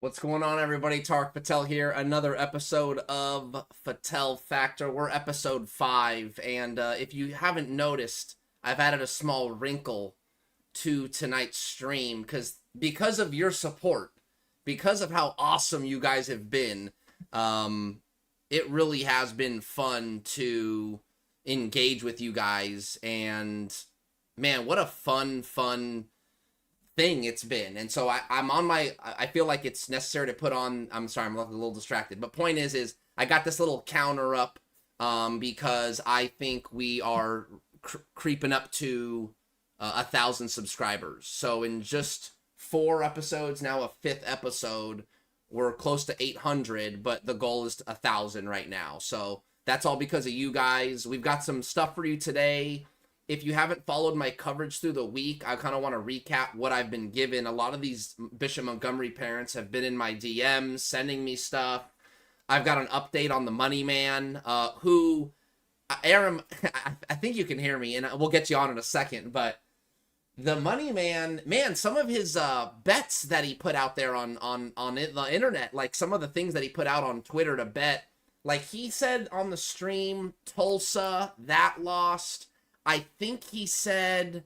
What's going on, everybody? Tarek Fattal here. Another episode of Fattal Factor. We're episode 5, and if you haven't noticed, I've added a small wrinkle to tonight's stream because of your support, because of how awesome you guys have been. It really has been fun to engage with you guys, and man, what a fun thing it's been. And so I feel like it's necessary to put on, I'm sorry, I'm a little distracted, but point is I got this little counter up because I think we are creeping up to 1,000 subscribers. So in just 4 episodes, now a 5th episode, we're close to 800, but the goal is 1,000 right now. So that's all because of you guys. We've got some stuff for you today. If you haven't followed my coverage through the week, I kind of want to recap what I've been given. A lot of these Bishop Montgomery parents have been in my DMs, sending me stuff. I've got an update on the Money Man, who, Aaron, I think you can hear me, and we'll get you on in a second, but the Money Man, man, some of his bets that he put out there on the internet, like some of the things that he put out on Twitter to bet, like he said on the stream, Tulsa, that lost. I think he said,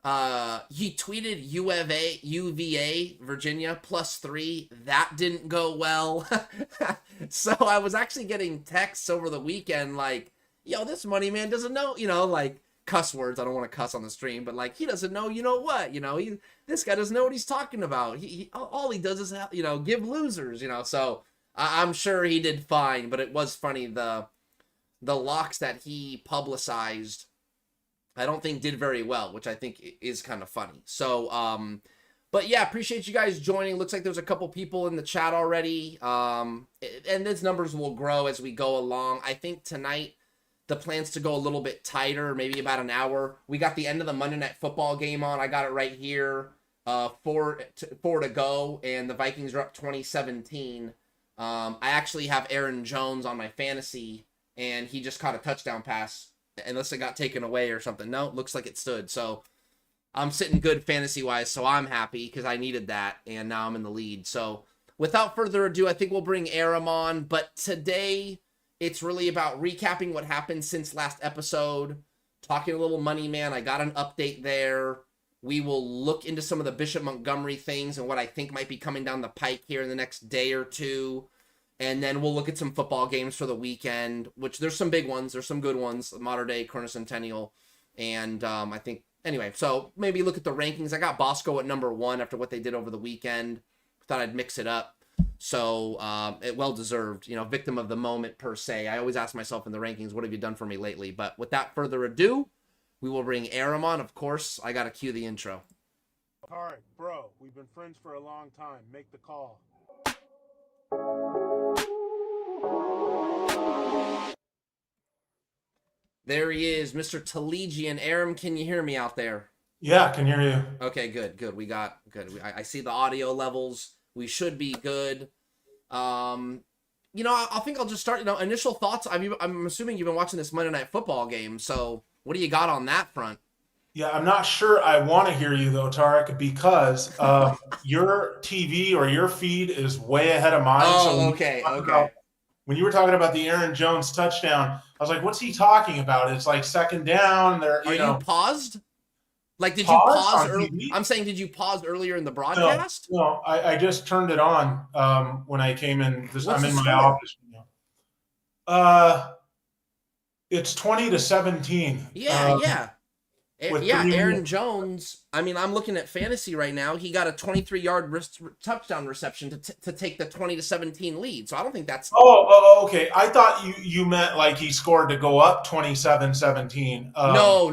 he tweeted UVA, Virginia, +3. That didn't go well. So I was actually getting texts over the weekend like, yo, this Money Man doesn't know, like cuss words. I don't want to cuss on the stream, but like, he doesn't know, what, this guy doesn't know what he's talking about. All he does is, give losers, so I'm sure he did fine, but it was funny. The locks that he publicized, I don't think did very well, which I think is kind of funny. So, but yeah, appreciate you guys joining. Looks like there's a couple people in the chat already. And these numbers will grow as we go along. I think tonight the plan's to go a little bit tighter, maybe about an hour. We got the end of the Monday Night Football game on. I got it right here. 4 to go, and the Vikings are up 20-17. I actually have Aaron Jones on my fantasy, and he just caught a touchdown pass. Unless it got taken away or something. No, looks like it stood. So I'm sitting good fantasy-wise, so I'm happy because I needed that, and now I'm in the lead. So without further ado, I think we'll bring Aram on. But today, it's really about recapping what happened since last episode, talking a little Money Man. I got an update there. We will look into some of the Bishop Montgomery things and what I think might be coming down the pike here in the next day or two. And then we'll look at some football games for the weekend, which there's some big ones. There's some good ones, Modern Day, Corona Centennial. And I think, anyway, so maybe look at the rankings. I got Bosco at number 1 after what they did over the weekend. Thought I'd mix it up. So it well-deserved, victim of the moment per se. I always ask myself in the rankings, what have you done for me lately? But without further ado, we will bring Aram on. Of course, I got to cue the intro. Tarek, bro, we've been friends for a long time. Make the call. There he is, Mr. Telegian. Aram, can you hear me out there? Yeah, I can hear you. Okay, good. We got good. I see the audio levels. We should be good. I think I'll just start. Initial thoughts. I'm assuming you've been watching this Monday Night Football game. So, what do you got on that front? Yeah, I'm not sure I want to hear you though, Tarek, because your TV or your feed is way ahead of mine. Oh, okay. When you were talking about the Aaron Jones touchdown, I was like, "What's he talking about?" It's like second down. Are you paused? Like, did you pause early? I'm saying, did you pause earlier in the broadcast? No, I just turned it on when I came in. I'm in my office. It's 20-17. Yeah. Aaron Jones. I mean, I'm looking at fantasy right now. He got a 23-yard touchdown reception to take the 20-17 lead. So I don't think that's. Oh, okay. I thought you meant like he scored to go up 27-17. No,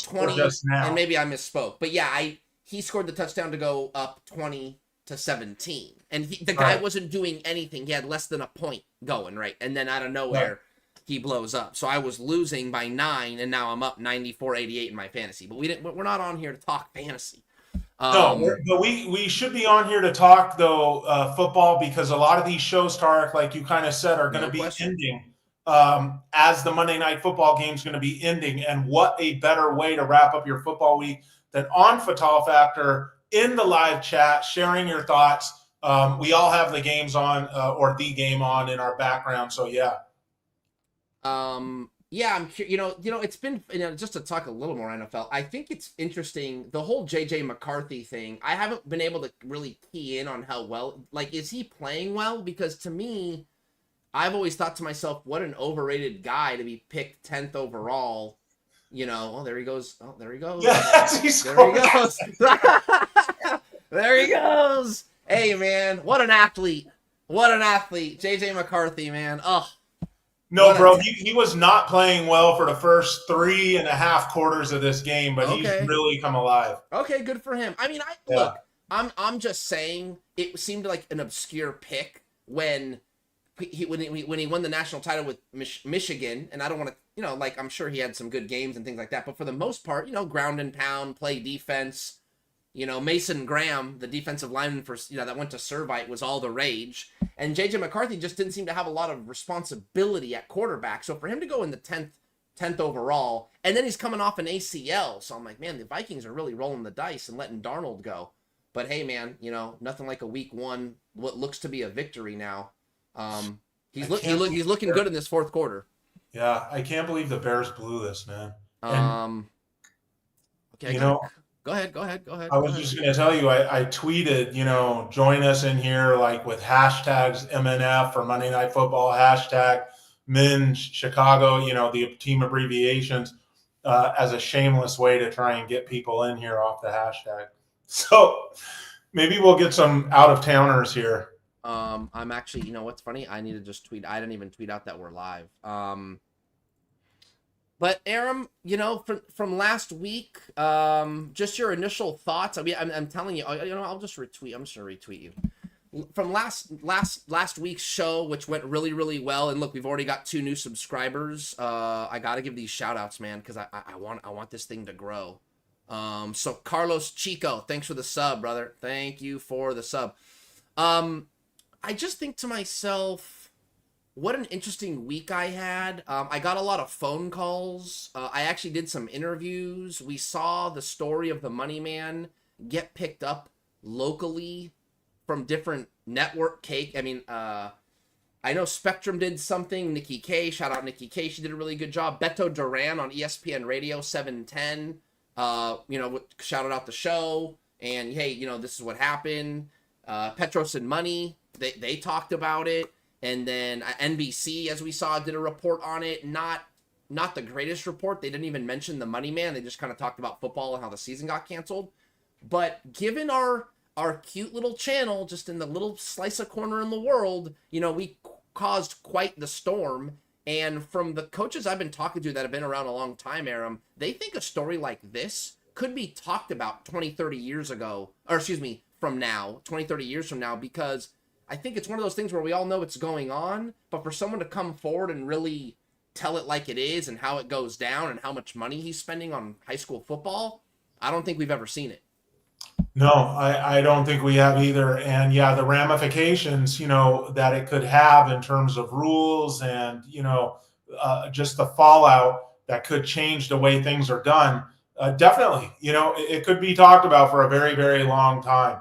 20. Just now. And maybe I misspoke, but yeah, he scored the touchdown to go up 20-17, and the guy wasn't doing anything. He had less than a point going right, and then out of nowhere. Right. He blows up. So I was losing by 9, and now I'm up 94-88 in my fantasy. But we're not on here to talk fantasy. No, but we should be on here to talk though football, because a lot of these shows, Tarek, like you kind of said, are going to be ending as the Monday Night Football game is going to be ending. And what a better way to wrap up your football week than on Fattal Factor in the live chat, sharing your thoughts We all have the games on or the game on in our background. So yeah. Yeah, I'm curious. It's been, just to talk a little more NFL. I think it's interesting, the whole JJ McCarthy thing. I haven't been able to really key in on how well, like, is he playing well? Because to me, I've always thought to myself, what an overrated guy to be picked 10th overall. Oh, there he goes. Oh, there he goes. Yes, there he goes. There he goes. Hey, man, what an athlete. What an athlete. JJ McCarthy, man. Oh. No, bro, he was not playing well for the first 3.5 quarters of this game, but he's really come alive. Okay, good for him. I mean, look, I'm just saying it seemed like an obscure pick when he won the national title with Michigan, and I don't want to, like, I'm sure he had some good games and things like that, but for the most part, ground and pound, play defense. Mason Graham, the defensive lineman for that went to Servite, was all the rage, and JJ McCarthy just didn't seem to have a lot of responsibility at quarterback. So for him to go in the 10th overall, and then he's coming off an ACL, so I'm like, man, the Vikings are really rolling the dice and letting Darnold go. But hey, man, nothing like a week one, what looks to be a victory now. He's looking good in this fourth quarter. Yeah, I can't believe the Bears blew this, man. Okay, Go ahead. I was just going to tell you, I tweeted, join us in here, like, with hashtags MNF for Monday Night Football, hashtag Min Chicago, the team abbreviations, as a shameless way to try and get people in here off the hashtag. So maybe we'll get some out-of-towners here. I'm actually, what's funny? I need to just tweet. I didn't even tweet out that we're live. But Aram, from last week, just your initial thoughts. I mean, I'm telling you, I'll just retweet. I'm just gonna retweet you from last week's show, which went really, really well. And look, we've already got 2 new subscribers. I gotta give these shout outs, man, because I want this thing to grow. So Carlos Chico, thanks for the sub, brother. Thank you for the sub. I just think to myself, what an interesting week I had. I got a lot of phone calls. I actually did some interviews. We saw the story of the Money Man get picked up locally from different network cake. I mean, I know Spectrum did something. Nikki K, shout out Nikki K. She did a really good job. Beto Duran on ESPN Radio 710. Shouted out the show. And hey, this is what happened. Petros and Money, they talked about it. And then NBC, as we saw, did a report on it. Not the greatest report. They didn't even mention the Money Man. They just kind of talked about football and how the season got canceled. But given our cute little channel, just in the little slice of corner in the world, we caused quite the storm. And from the coaches I've been talking to that have been around a long time, Aram, they think a story like this could be talked about 20, 30 years ago. Or excuse me, from now, 20, 30 years from now, because I think it's one of those things where we all know it's going on, but for someone to come forward and really tell it like it is and how it goes down and how much money he's spending on high school football, I don't think we've ever seen it. No, I don't think we have either. And yeah, the ramifications, that it could have in terms of rules and, just the fallout that could change the way things are done. Definitely, it could be talked about for a very, very long time.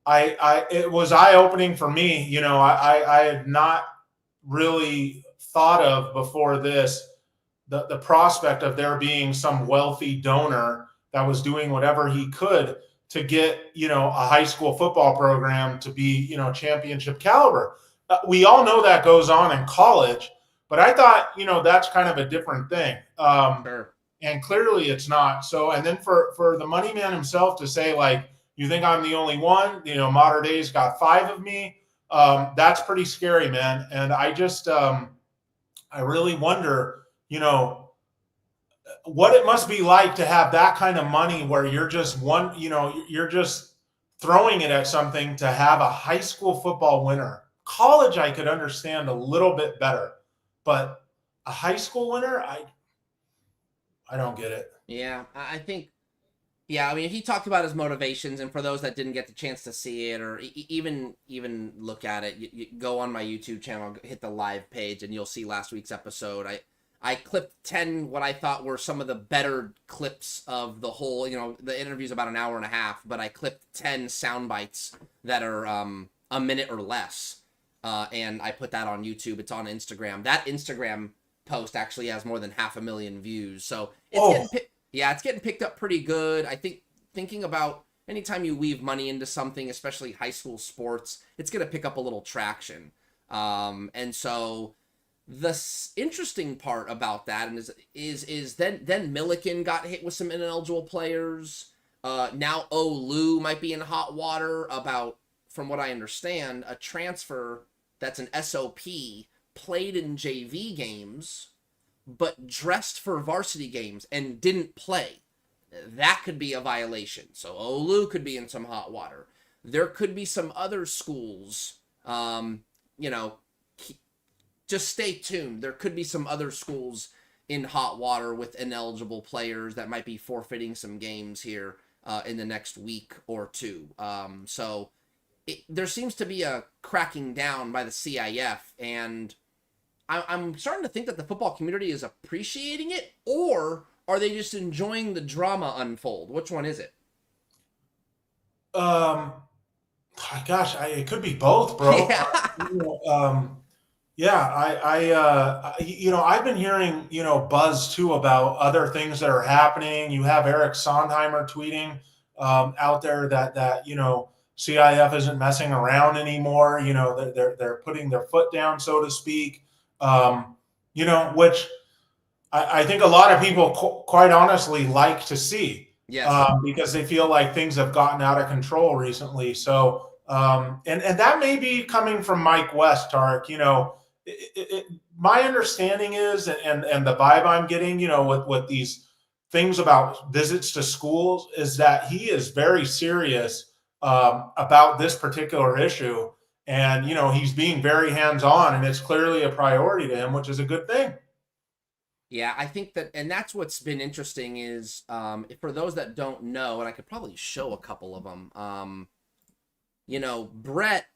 It was eye-opening for me. I had not really thought of before this the prospect of there being some wealthy donor that was doing whatever he could to get, a high school football program to be, championship caliber. We all know that goes on in college, but I thought, that's kind of a different thing. Sure. And clearly it's not. So, and then for the Money Man himself to say, like, you think I'm the only one? Modern Day's got 5 of me. That's pretty scary, man. And I just, I really wonder, what it must be like to have that kind of money where you're just you're just throwing it at something to have a high school football winner. College, I could understand a little bit better, but a high school winner, I don't get it. Yeah, I think. Yeah, I mean, he talked about his motivations, and for those that didn't get the chance to see it or even look at it, you go on my YouTube channel, hit the live page, and you'll see last week's episode. I clipped 10 what I thought were some of the better clips of the whole, the interview's about an hour and a half, but I clipped 10 sound bites that are a minute or less. And I put that on YouTube. It's on Instagram. That Instagram post actually has more than 500,000 views. So it's getting picked up pretty good. I think thinking about anytime you weave money into something, especially high school sports, it's going to pick up a little traction. And so the interesting part about that is then Milliken got hit with some ineligible players. Now Olu might be in hot water about, from what I understand, a transfer that's an SOP played in JV games, but dressed for varsity games and didn't play. That could be a violation. So Olu could be in some hot water. There could be some other schools, just stay tuned. There could be some other schools in hot water with ineligible players that might be forfeiting some games here in the next week or two. There seems to be a cracking down by the CIF, and I'm starting to think that the football community is appreciating it, or are they just enjoying the drama unfold? Which one is it? It could be both, bro. I've been hearing, buzz too about other things that are happening. You have Eric Sondheimer tweeting out there that CIF isn't messing around anymore. They're putting their foot down, so to speak. Which I think a lot of people quite honestly like to see. Yes. Because they feel like things have gotten out of control recently. So, and that may be coming from Mike West, Tarek. My understanding is, and the vibe I'm getting, with these things about visits to schools, is that he is very serious about this particular issue, and he's being very hands-on, and it's clearly a priority to him, which is a good thing. Yeah, I think that, and that's what's been interesting is, for those that don't know, and I could probably show a couple of them, Brett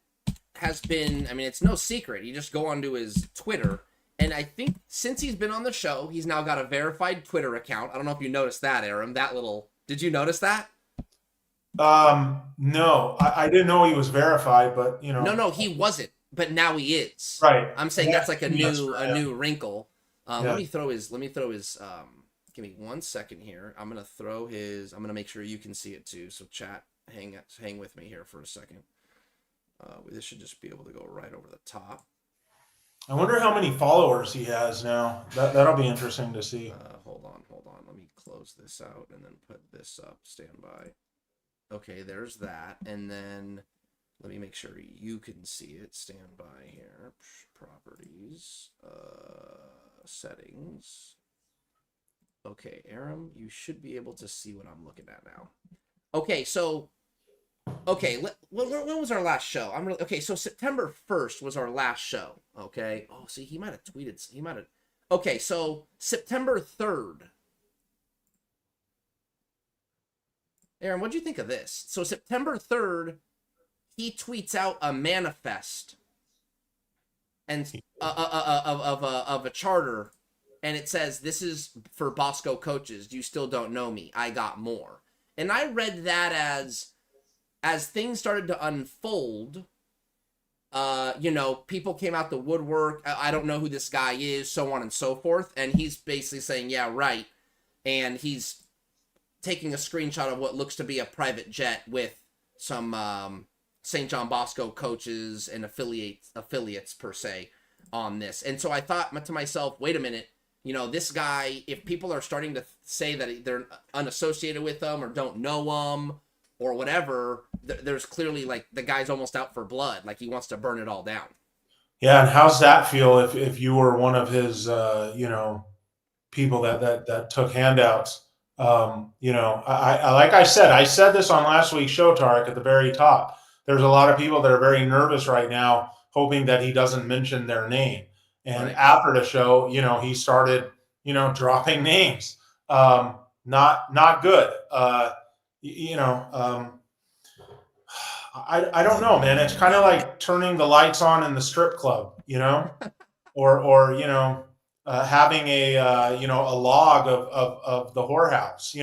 has been, it's no secret. You just go onto his Twitter, and I think since he's been on the show, he's now got a verified Twitter account. I don't know if you noticed that, Aram, did you notice that? No, I didn't know he was verified, but No, he wasn't, but now he is. Right. I'm saying that's like a new wrinkle. Yeah. Let me throw his, give me 1 second here. I'm going to make sure you can see it too. So chat, hang with me here for a second. This should just be able to go right over the top. I wonder how many followers he has now. That'll be interesting to see. Hold on. Let me close this out and then put this up. Stand by. Okay, there's that. And then let me make sure you can see it. Stand by here. Properties. Settings. Okay, Aram, you should be able to see what I'm looking at now. Okay, so when was our last show? So September 1st was our last show. Okay. Oh, see, he might have tweeted. Okay, so September 3rd. Aaron, what'd you think of this? So September 3rd, he tweets out a manifest and of a charter, and it says, "This is for Bosco coaches. You still don't know me. I got more." And I read that as things started to unfold, people came out the woodwork. I don't know who this guy is, so on and so forth. And he's basically saying, yeah, right. And he's taking a screenshot of what looks to be a private jet with some St. John Bosco coaches and affiliates per se on this. And so I thought to myself, wait a minute, this guy, if people are starting to say that they're unassociated with them or don't know him or whatever, there's clearly like the guy's almost out for blood. Like he wants to burn it all down. Yeah. And how's that feel if you were one of his, people that took handouts? Like I said this on last week's show, Tarek, at the very top. There's a lot of people that are very nervous right now, hoping that he doesn't mention their name. And Right. After the show, he started, dropping names. Not good. I don't know, man. It's kind of like turning the lights on in the strip club, or having a log of the whorehouse,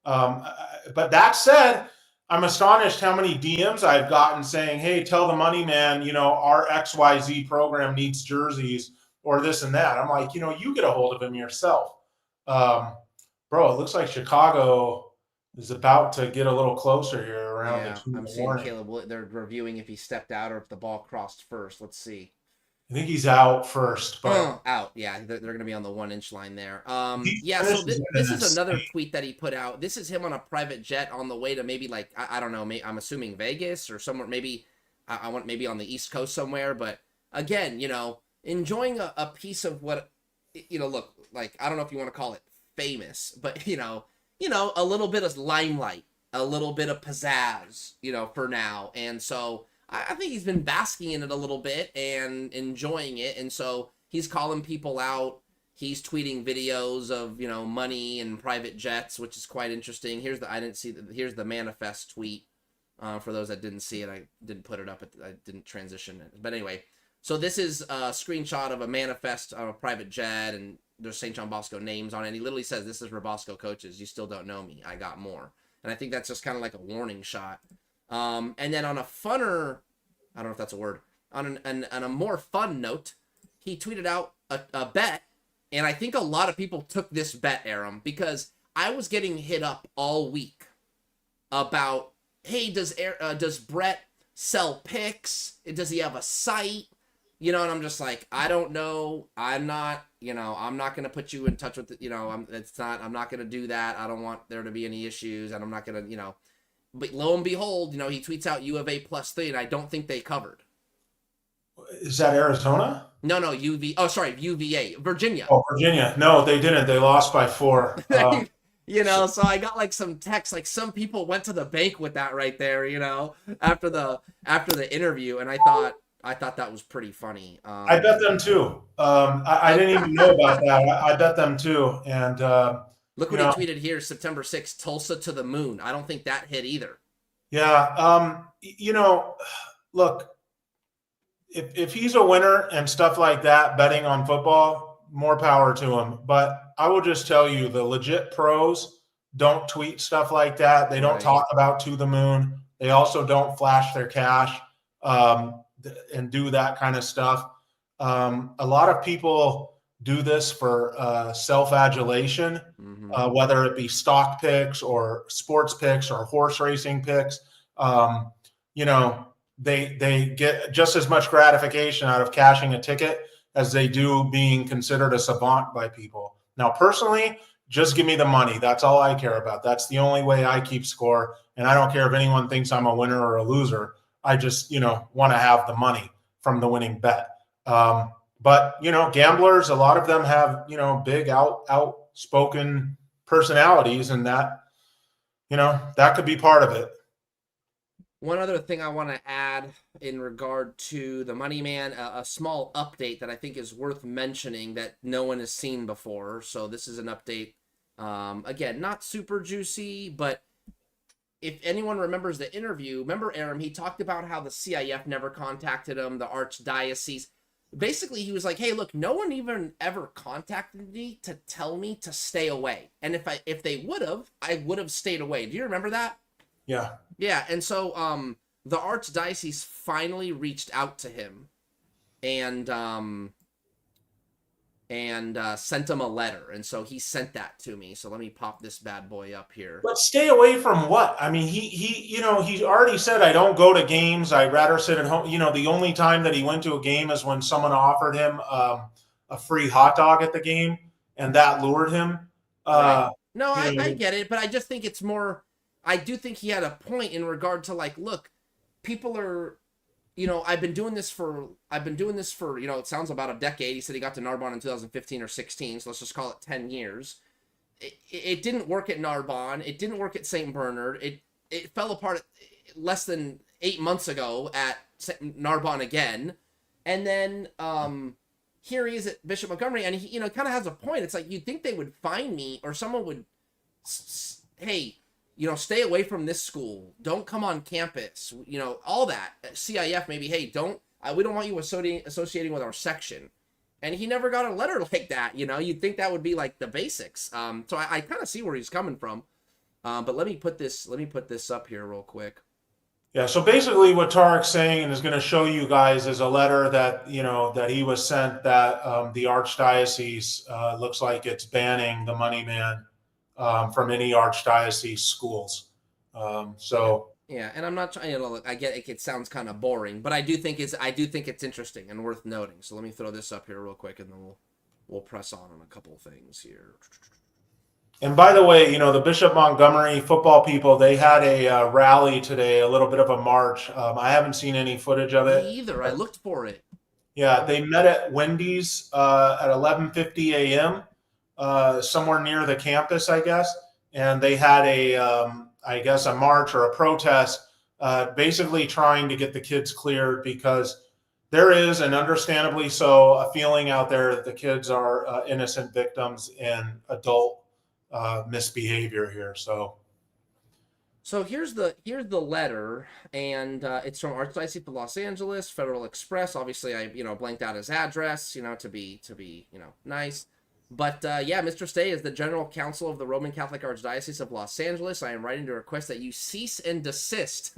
but that said, I'm astonished how many DMs I've gotten saying, "Hey, tell the money man, our XYZ program needs jerseys or this and that." I'm like, you get a hold of him yourself. Um, Bro, it looks like Chicago is about to get a little closer here around the Yeah, 2 in I'm the seeing morning. Caleb. They're reviewing if he stepped out or if the ball crossed first. Let's see. I think he's out first, but Out. Yeah, they're going to be on the 1 inch line there. he Yeah. So finishes in this an is another insane. tweet that he put out. This is him on a private jet on the way to maybe like I don't know. I'm assuming Vegas or somewhere. Maybe I want maybe on the East Coast somewhere. But again, enjoying a piece of what look like. I don't know if you want to call it famous, but a little bit of limelight, a little bit of pizzazz, for now. And so I think he's been basking in it a little bit and enjoying it. And so he's calling people out. He's tweeting videos of, money and private jets, which is quite interesting. Here's the manifest tweet. For those that didn't see it, I didn't put it up. I didn't transition it. But anyway, so this is a screenshot of a manifest of a private jet, and there's St. John Bosco names on it. And he literally says, "This is for Bosco coaches. You still don't know me. I got more." And I think that's just kind of like a warning shot. And then on a funner, I don't know if that's a word, on a more fun note, he tweeted out a bet, and I think a lot of people took this bet, Aram, because I was getting hit up all week about, hey, does Brett sell picks? Does he have a site? And I'm just like, I don't know. I'm not going to put you in touch with, I'm not going to do that. I don't want there to be any issues, and I'm not going to, but lo and behold, he tweets out U of A +3, and I don't think they covered. Is that Arizona? No, UVA, Virginia. Oh, Virginia. No, they didn't. They lost by 4. So I got like some texts, like some people went to the bank with that right there, after the interview, and I thought that was pretty funny. I bet them too. I didn't even know about that. I bet them too. And look what he tweeted here, September 6th, Tulsa to the moon. I don't think that hit either. Yeah. Look, if he's a winner and stuff like that, betting on football, more power to him. But I will just tell you, the legit pros don't tweet stuff like that. They don't talk about to the moon. They also don't flash their cash and do that kind of stuff. A lot of people do this for self-adulation, whether it be stock picks or sports picks or horse racing picks. They get just as much gratification out of cashing a ticket as they do being considered a savant by people. Now, personally, just give me the money. That's all I care about. That's the only way I keep score. And I don't care if anyone thinks I'm a winner or a loser. I just, want to have the money from the winning bet. But, gamblers, a lot of them have, big outspoken personalities, and that, that could be part of it. One other thing I want to add in regard to the Money Man, a small update that I think is worth mentioning that no one has seen before. So this is an update, again, not super juicy, but if anyone remembers the interview, remember Aram, he talked about how the CIF never contacted him, the archdiocese. Basically, he was like, hey, look, no one even ever contacted me to tell me to stay away. And if they would have, I would have stayed away. Do you remember that? Yeah. Yeah, and so the archdiocese finally reached out to him and sent him a letter, and so he sent that to me. So let me pop this bad boy up here. But stay away from what? I mean, he already said, I don't go to games. I'd rather sit at home. The only time that he went to a game is when someone offered him a free hot dog at the game, and that lured him. Right. No, I get it, but I just think it's more. I do think he had a point in regard to like, look, people are, I've been doing this for, it sounds about a decade. He said he got to Narbonne in 2015 or 16. So let's just call it 10 years. It didn't work at Narbonne. It didn't work at St. Bernard. It fell apart less than 8 months ago at Narbonne again. And then here he is at Bishop Montgomery, and he, kind of has a point. It's like, you'd think they would find me, or someone would, hey, stay away from this school. Don't come on campus. All that. CIF maybe, hey, we don't want you associating with our section. And he never got a letter like that. You'd think that would be like the basics. So I kind of see where he's coming from. But let me put this up here real quick. Yeah, so basically what Tarek's saying and is going to show you guys is a letter that, that he was sent that the Archdiocese looks like it's banning the money man from any Archdiocese schools. Yeah, and I'm not trying to look. I get it sounds kind of boring, but I do think it's interesting and worth noting. So let me throw this up here real quick, and then we'll press on a couple of things here. And by the way, the Bishop Montgomery football people, they had a rally today, a little bit of a march. I haven't seen any footage of it. Me either. I looked for it. Yeah, they met at Wendy's at 11:50 a.m. Somewhere near the campus, I guess. And they had a march or a protest, basically trying to get the kids cleared because there is, and understandably so, a feeling out there that the kids are innocent victims in adult misbehavior here. So here's the letter, and it's from Archdiocese of Los Angeles, Federal Express. Obviously, I blanked out his address, to be nice. But yeah, Mr. Steigh is the General Counsel of the Roman Catholic Archdiocese of Los Angeles. I am writing to request that you cease and desist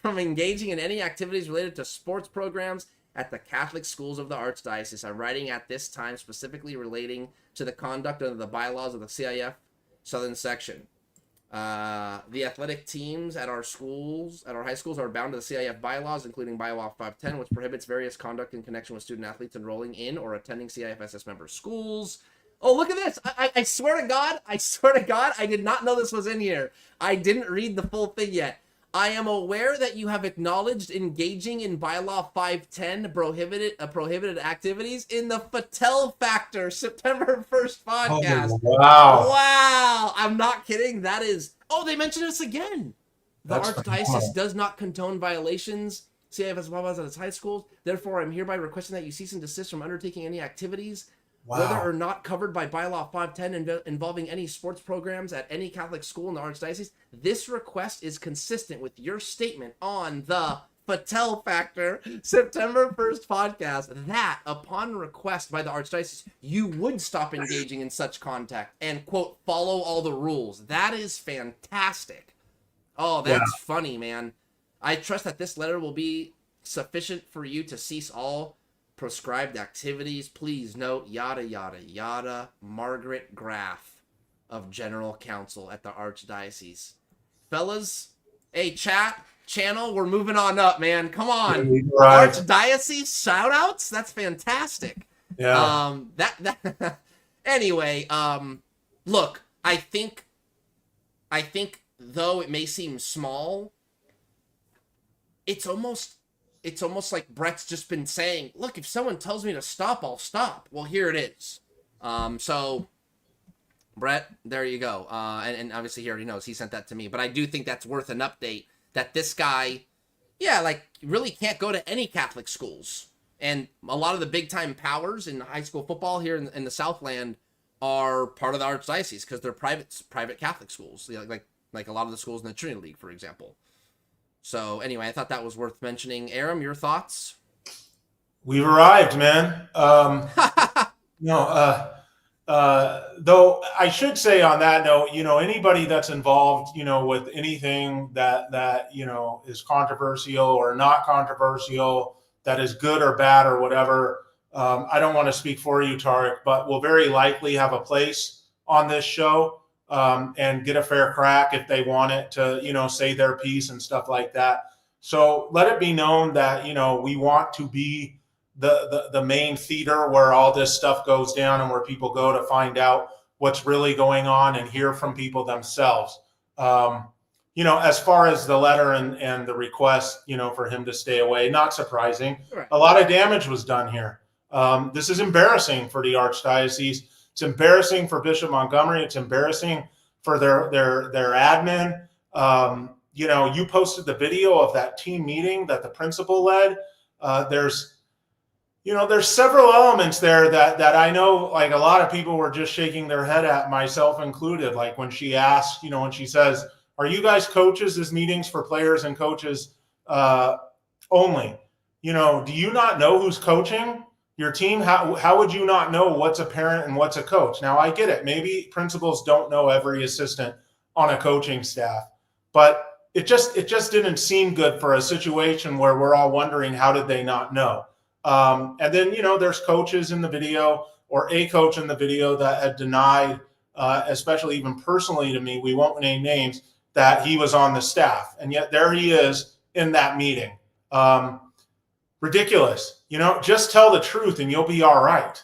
from engaging in any activities related to sports programs at the Catholic schools of the Archdiocese. I'm writing at this time specifically relating to the conduct under the bylaws of the CIF Southern Section. The athletic teams at our high schools are bound to the CIF bylaws, including Bylaw 510, which prohibits various conduct in connection with student athletes enrolling in or attending CIFSS member schools. Oh, look at this. I swear to God, I did not know this was in here. I didn't read the full thing yet. I am aware that you have acknowledged engaging in Bylaw 510 prohibited activities in the Fattal Factor September 1st podcast. Oh, wow. Wow. I'm not kidding. That is... Oh, they mentioned this again. The Archdiocese does not condone violations. CIFS bylaws at its high schools. Therefore, I'm hereby requesting that you cease and desist from undertaking any activities, whether or not covered by Bylaw 510 involving any sports programs at any Catholic school in the Archdiocese. This request is consistent with your statement on the Fattal Factor September 1st podcast that, upon request by the Archdiocese, you would stop engaging in such contact and, quote, follow all the rules. That is fantastic. Oh, that's funny, man. I trust that this letter will be sufficient for you to cease all proscribed activities. Please note, yada, yada, yada, Margaret Graff of General Counsel at the Archdiocese. Fellas, hey, channel, we're moving on up, man. Come on. Right. Archdiocese shout-outs? That's fantastic. Yeah. Anyway, look, I think though it may seem small, it's almost like Brett's just been saying, look, if someone tells me to stop, I'll stop. Well, here it is. So, Brett, there you go. And obviously he already knows. He sent that to me. But I do think that's worth an update that this guy, really can't go to any Catholic schools. And a lot of the big-time powers in high school football here in the Southland are part of the Archdiocese because they're private Catholic schools, like a lot of the schools in the Trinity League, for example. So anyway, I thought that was worth mentioning. Aram, your thoughts? We've arrived, man. Though I should say on that note, anybody that's involved, with anything that is controversial or not controversial, that is good or bad or whatever. I don't want to speak for you, Tarek, but will very likely have a place on this show. And get a fair crack if they want it to, say their piece and stuff like that. So let it be known that, we want to be the main theater where all this stuff goes down and where people go to find out what's really going on and hear from people themselves. As far as the letter and the request, for him to stay away, not surprising. Right. A lot of damage was done here. This is embarrassing for the Archdiocese. It's embarrassing for Bishop Montgomery. It's embarrassing for their admin. You posted the video of that team meeting that the principal led. There's several elements there that I know, like a lot of people were just shaking their head at, myself included. Like when she asked, when she says, "Are you guys coaches? This meeting's for players and coaches only." Do you not know who's coaching your team? How would you not know what's a parent and what's a coach? Now, I get it. Maybe principals don't know every assistant on a coaching staff. But it just didn't seem good for a situation where we're all wondering, how did they not know? And then, there's coaches in the video, or a coach in the video, that had denied, especially even personally to me, we won't name names, that he was on the staff. And yet there he is in that meeting. Ridiculous. Just tell the truth and you'll be all right.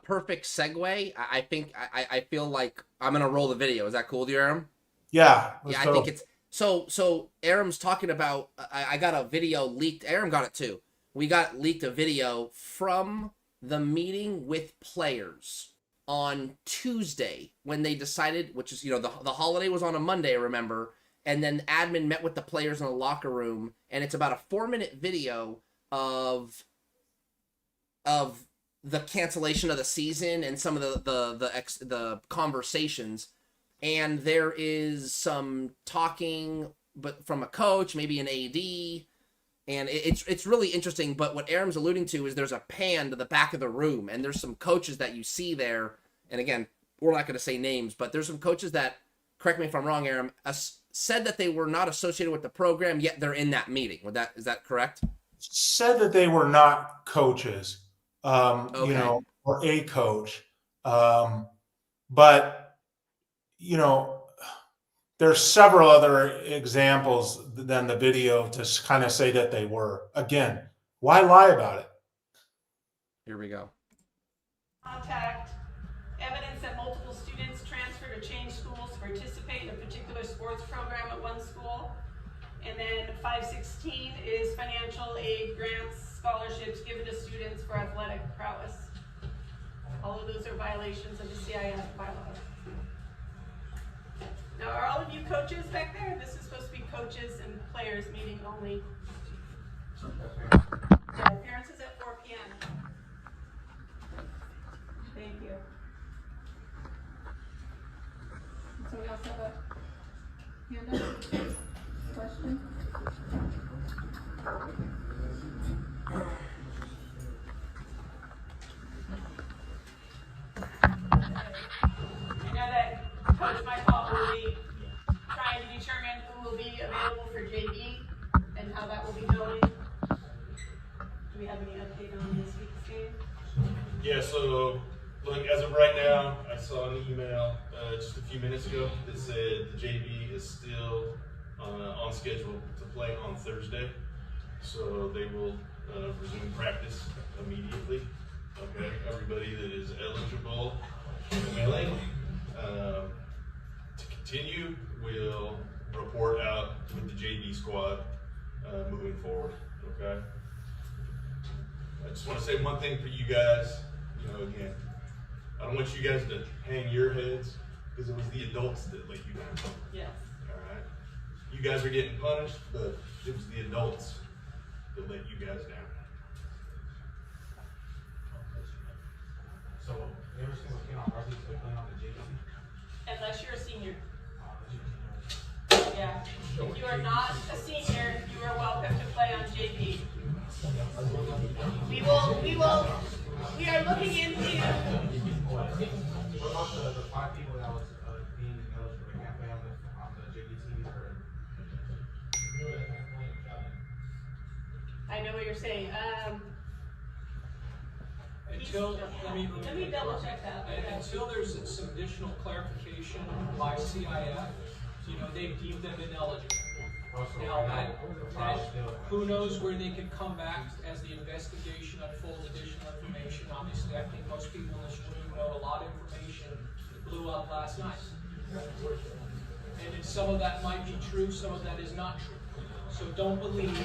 Perfect segue. I feel like I'm going to roll the video. Is that cool with you, Aram? Yeah. Yeah, I think it's... So Aram's talking about... I got a video leaked. Aram got it too. We got leaked a video from the meeting with players on Tuesday when they decided, which is, the holiday was on a Monday, remember, and then admin met with the players in the locker room, and it's about a 4-minute video of the cancellation of the season and some of the conversations, and there is some talking, but from a coach, maybe an AD. And it's really interesting, but what Aram's alluding to is there's a pan to the back of the room, and there's some coaches that you see there, and again, we're not going to say names, but there's some coaches that, correct me if I'm wrong, Aram, said that they were not associated with the program, yet they're in that meeting. Is that correct? Said that they were not coaches, okay. Or a coach. But, there's several other examples than the video to kind of say that they were. Again, why lie about it? Here we go. Contact, evidence that multiple students transferred or changed schools to participate in a particular sports program at one school. And then 516 is financial aid, grants, scholarships given to students for athletic prowess. All of those are violations of the CIF bylaws. Now, are all of you coaches back there? This is supposed to be coaches and players meeting only. Yeah, appearances at 4 p.m. Thank you. Somebody else have a hand up? Question? I know that Coach Michael will be trying to determine who will be available for JV and how that will be going. Do we have any update on this week's game? Yeah, so look, as of right now, I saw an email just a few minutes ago that said the JV is still on schedule to play on Thursday. So they will resume practice immediately. Okay, everybody that is eligible MLA to continue will report out with the JV squad moving forward. Okay. I just want to say one thing for you guys. Again, I don't want you guys to hang your heads because it was the adults that let you down. Yes. All right. You guys are getting punished, but it was the adults that let you guys down. So every single kid on varsity is playing on the JV? Unless you're a senior. Yeah. If you are not a senior, you are welcome to play on JV. We are looking into. What about the 5 people that was being eligible? They can't play on the JV team or? I know what you're saying. Let me double check that. Until there's some additional clarification by CIF, they've deemed them ineligible. Now, who knows where they could come back as the investigation unfolds, additional information. Obviously, I think most people in this room know a lot of information blew up last night. And some of that might be true, some of that is not true. So don't believe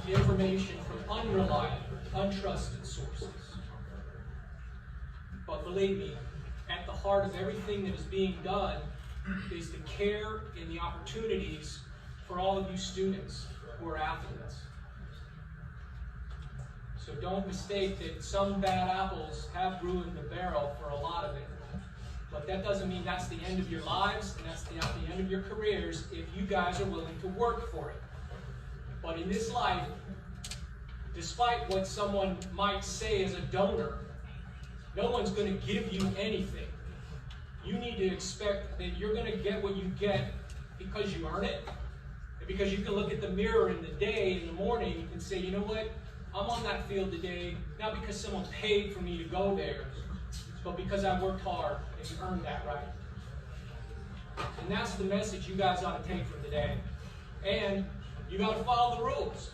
information from unreliable, untrusted sources. But believe me, at the heart of everything that is being done is the care and the opportunities for all of you students who are athletes. So don't mistake that some bad apples have ruined the barrel for a lot of it. But that doesn't mean that's the end of your lives and that's not the end of your careers if you guys are willing to work for it. But in this life, despite what someone might say as a donor, no one's going to give you anything. you need to expect that you're going to get what you get because you earn it. And because you can look at the mirror in the day, in the morning, and say, you know what? I'm on that field today, not because someone paid for me to go there, but because I worked hard and earned that right. And that's the message you guys ought to take from today. And you got to follow the rules.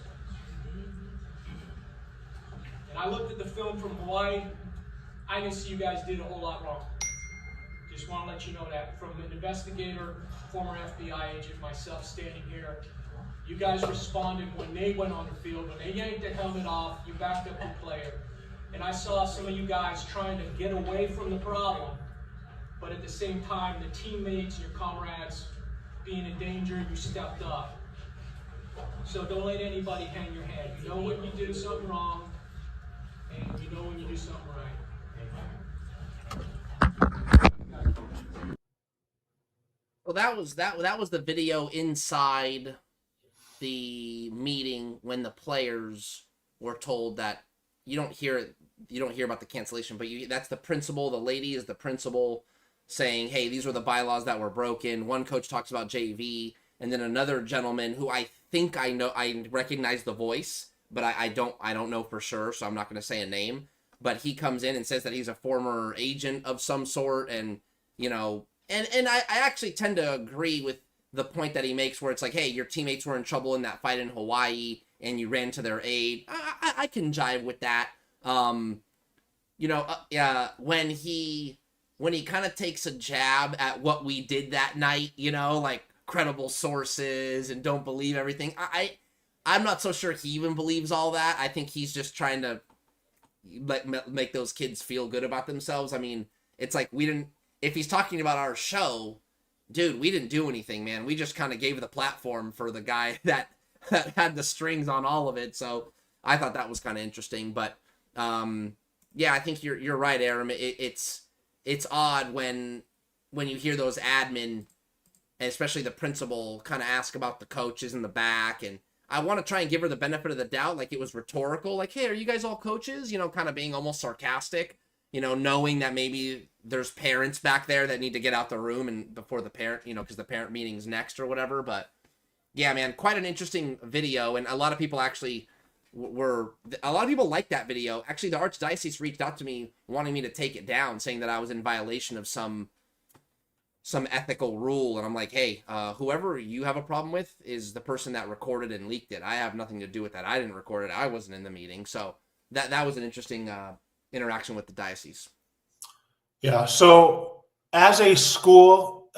And I looked at the film from Hawaii. I didn't see you guys did a whole lot wrong. Just want to let you know that from an investigator, former FBI agent, myself standing here, you guys responded when they went on the field. When they yanked the helmet off, you backed up the player. And I saw some of you guys trying to get away from the problem, but at the same time, the teammates, your comrades being in danger, you stepped up. So don't let anybody hang your head. You know when you do something wrong, and you know when you do something right. Well, that was the video inside the meeting when the players were told that you don't hear about the cancellation, but that's the principal. The lady is the principal saying, hey, these were the bylaws that were broken. One coach talks about JV, and then another gentleman who I think I recognize the voice, but I don't know for sure, so I'm not going to say a name. But he comes in and says that he's a former agent of some sort, and and I actually tend to agree with the point that he makes, where it's like, hey, your teammates were in trouble in that fight in Hawaii, and you ran to their aid. I can jive with that. When he kind of takes a jab at what we did that night, like credible sources and don't believe everything. I'm not so sure he even believes all that. I think he's just trying to make those kids feel good about themselves. I mean, it's like if he's talking about our show, dude, we didn't do anything, man. We just kind of gave the platform for the guy that had the strings on all of it. So I thought that was kind of interesting. But yeah, I think you're right, Aram. It's odd when you hear those admin, and especially the principal, kind of ask about the coaches in the back. And I want to try and give her the benefit of the doubt, like it was rhetorical, like, hey, are you guys all coaches? Kind of being almost sarcastic, knowing that maybe there's parents back there that need to get out the room and before the parent, because the parent meeting's next or whatever. But yeah, man, quite an interesting video. And a lot of people actually like that video. Actually, the Archdiocese reached out to me wanting me to take it down, saying that I was in violation of some ethical rule. And I'm like, hey, whoever you have a problem with is the person that recorded and leaked it. I have nothing to do with that. I didn't record it. I wasn't in the meeting. So that was an interesting interaction with the diocese. Yeah. So as a school,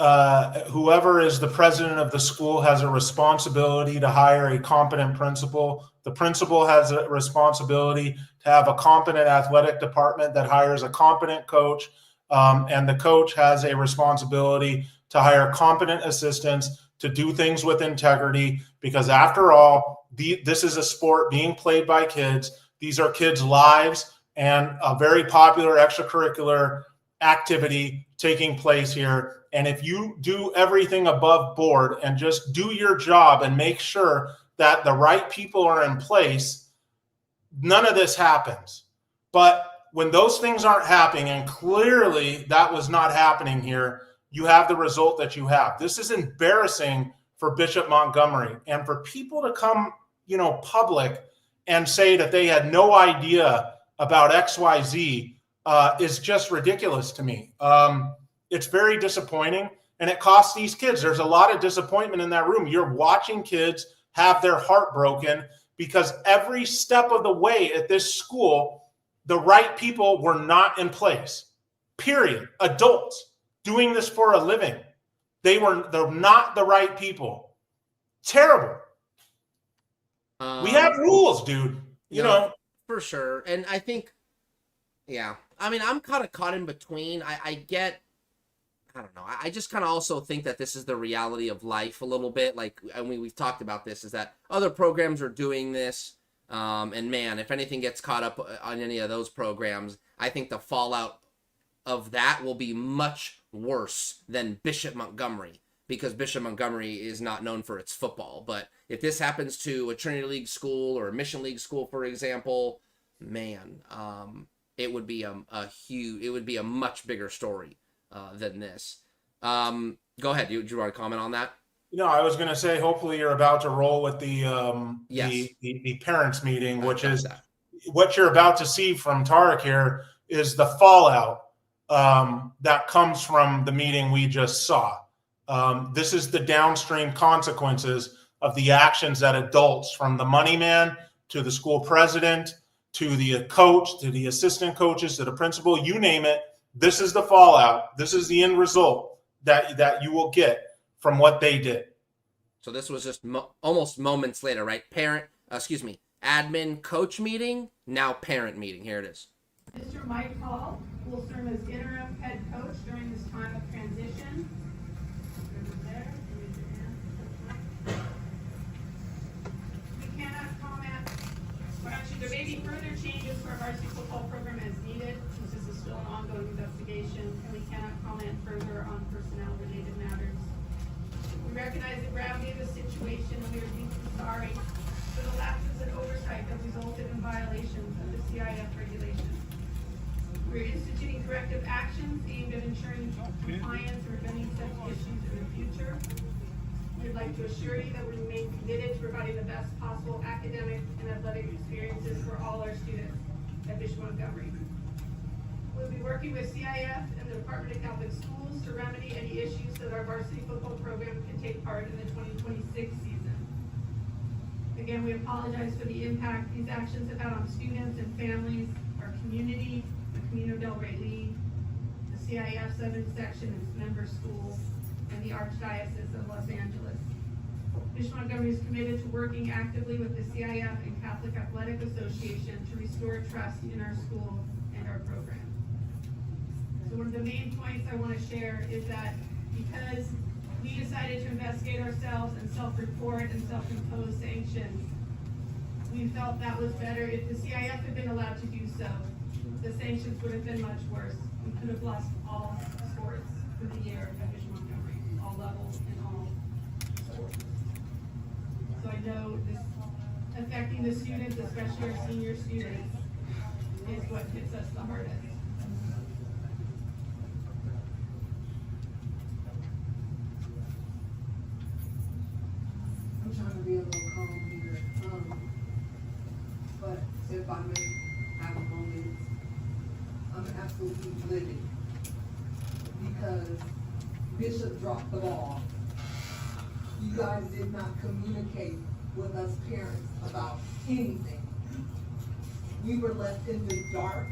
whoever is the president of the school has a responsibility to hire a competent principal. The principal has a responsibility to have a competent athletic department that hires a competent coach. And the coach has a responsibility to hire competent assistants to do things with integrity, because after all, this is a sport being played by kids. These are kids' lives and a very popular extracurricular activity taking place here. And if you do everything above board and just do your job and make sure that the right people are in place, none of this happens. But when those things aren't happening, and clearly that was not happening here, you have the result that you have. This is embarrassing for Bishop Montgomery, and for people to come, public and say that they had no idea about XYZ is just ridiculous to me. It's very disappointing, and it costs these kids. There's a lot of disappointment in that room. You're watching kids have their heart broken because every step of the way at this school, the right people were not in place, period. Adults doing this for a living. They're not the right people. Terrible. We have rules, dude. You know. For sure. And I think, yeah, I mean, I'm kind of caught in between. I don't know. I just kind of also think that this is the reality of life a little bit. Like, I mean, we've talked about this, is that other programs are doing this. And man, if anything gets caught up on any of those programs, I think the fallout of that will be much worse than Bishop Montgomery, because Bishop Montgomery is not known for its football. But if this happens to a Trinity League school or a Mission League school, for example, man, it would be a much bigger story. than this. Go ahead. Do you want to comment on that? I was going to say, hopefully you're about to roll with the Yes. the parents meeting, which I've is done that. what you're about to see from Tarek here is the fallout that comes from the meeting we just saw. This is the downstream consequences of the actions that adults, from the money man to the school president to the coach to the assistant coaches to the principal, you name it. This is the fallout. This is the end result that you will get from what they did. So this was just almost moments later, right? Admin coach meeting, now parent meeting. Here it is. Mr. Mike Hall will serve as interim head coach during this time of transition. We cannot comment, or actually there may be further changes for our varsity football program as needed, since this is still an ongoing investigation, and we cannot comment further on personnel related matters. We recognize the gravity of the situation, and we are deeply sorry for the lapses and oversight that resulted in violations of the CIF regulations. We are instituting corrective actions aimed at ensuring compliance and preventing such issues in the future. We'd like to assure you that we remain committed to providing the best possible academic and athletic experiences for all our students at Bishop Montgomery. We'll be working with CIF and the Department of Catholic Schools to remedy any issues so that our varsity football program can take part in the 2026 season. Again, we apologize for the impact these actions have had on students and families, our community, the Camino del Rey League, the CIF 7th section, its member schools, and the Archdiocese of Los Angeles. Bishop Montgomery is committed to working actively with the CIF and Catholic Athletic Association to restore trust in our school and our program. So one of the main points I want to share is that because we decided to investigate ourselves and self-report and self-impose sanctions, we felt that was better. If the CIF had been allowed to do so, the sanctions would have been much worse. We could have lost all sports for the year at Bishop Montgomery, all levels and all sports. So I know this affecting the students, especially our senior students, is what hits us the hardest. I'm trying to be a little calm here, but if I may have a moment, I'm absolutely livid because Bishop dropped the ball. You guys did not communicate with us parents about anything. We were left in the dark.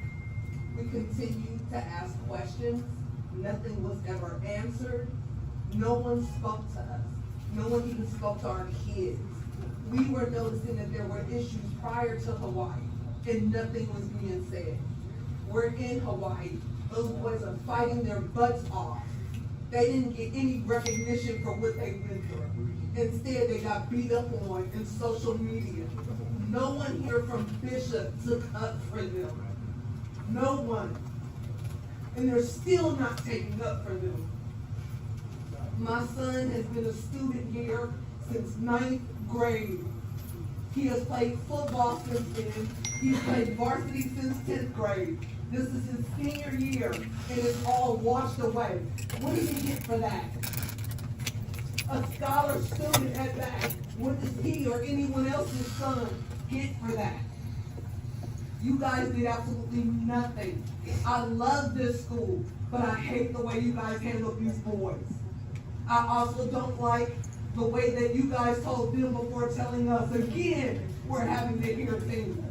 We continued to ask questions. Nothing was ever answered. No one spoke to us. No one even spoke to our kids. We were noticing that there were issues prior to Hawaii, and nothing was being said. We're in Hawaii. Those boys are fighting their butts off. They didn't get any recognition for what they went through. Instead, they got beat up on in social media. No one here from Bishop took up for them. No one. And they're still not taking up for them. My son has been a student here since 9th grade. He has played football since then. He's played varsity since 10th grade. This is his senior year, and it's all washed away. What does he get for that? A scholar student at that. What does he or anyone else's son get for that? You guys did absolutely nothing. I love this school, but I hate the way you guys handle these boys. I also don't like the way that you guys told them before telling us. Again, we're having to hear things.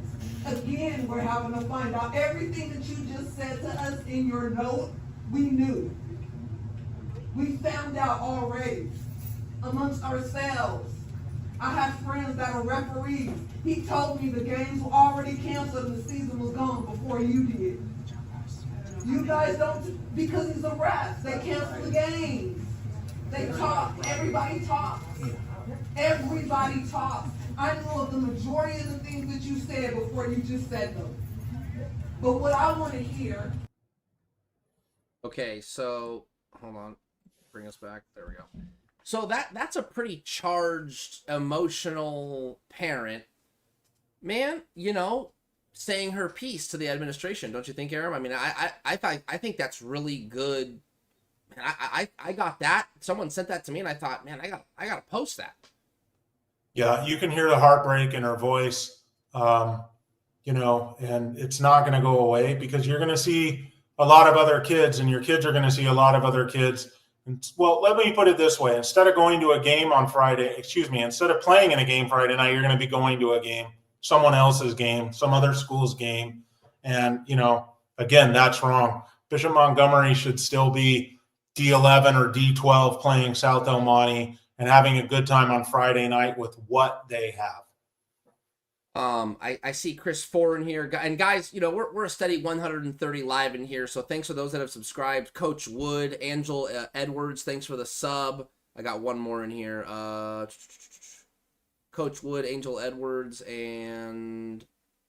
Again, we're having to find out. Everything that you just said to us in your note, we knew. We found out already amongst ourselves. I have friends that are referees. He told me the games were already canceled and the season was gone before you did. You guys don't, because he's a ref, they cancel the games. They talk, everybody talks. Everybody talks. I know of the majority of the things that you said before you just said them. But what I want to hear. Okay, so hold on. Bring us back. There we go. So that's a pretty charged, emotional parent. Man, saying her piece to the administration, don't you think, Aram? I mean, I think that's really good man, I got that. Someone sent that to me, and I thought, man, I got to post that. Yeah, you can hear the heartbreak in her voice, and it's not going to go away because you're going to see a lot of other kids, and your kids are going to see a lot of other kids. Well, let me put it this way. Instead of going to a game on Friday, instead of playing in a game Friday night, you're going to be going to a game, someone else's game, some other school's game. And, again, that's wrong. Bishop Montgomery should still be D11 or D12 playing South El Monte and having a good time on Friday night with what they have. I see Chris 4 in here, and guys, we're a steady 130 live in here, so thanks for those that have subscribed. Coach Wood, Angel Edwards, thanks for the sub. I got one more in here. Coach Wood, Angel Edwards, and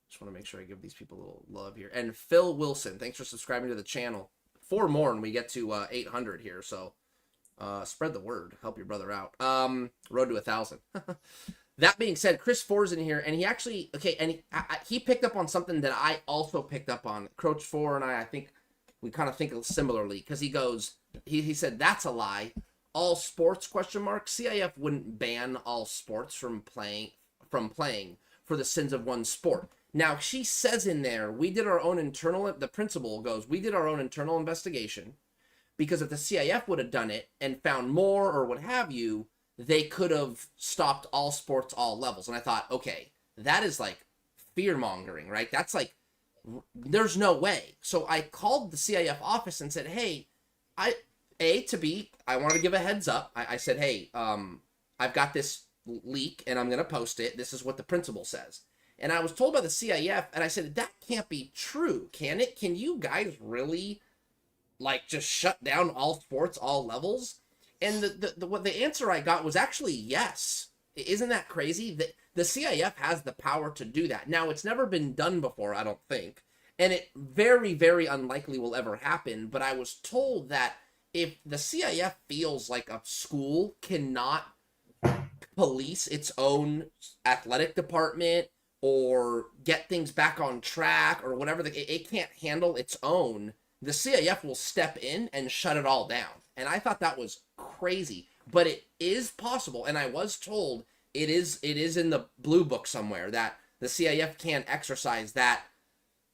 just want to make sure I give these people a little love here. And Phil Wilson, thanks for subscribing to the channel. 4 more, and we get to 800 here, so spread the word, help your brother out. Road to 1,000. That being said, Chris 4's in here, and he actually, he picked up on something that I also picked up on. Coach 4 and I think we kind of think similarly, because he goes, he said, that's a lie. All sports, ? CIF wouldn't ban all sports from playing for the sins of one sport. Now, she says in there, the principal goes, we did our own internal investigation, because if the CIF would have done it and found more or what have you, they could have stopped all sports, all levels. And I thought, okay, that is like fear-mongering, right? That's like, there's no way. So I called the CIF office and said, hey, I wanted to give a heads up. I said, hey, I've got this leak and I'm going to post it. This is what the principal says. And I was told by the CIF, and I said, that can't be true, can it? Can you guys really, just shut down all sports, all levels? And the answer I got was actually yes. Isn't that crazy? The CIF has the power to do that. Now, it's never been done before, I don't think. And it very, very unlikely will ever happen. But I was told that if the CIF feels like a school cannot police its own athletic department or get things back on track or whatever, it can't handle its own, the CIF will step in and shut it all down. And I thought that was crazy, but it is possible. And I was told it is in the blue book somewhere that the CIF can't exercise that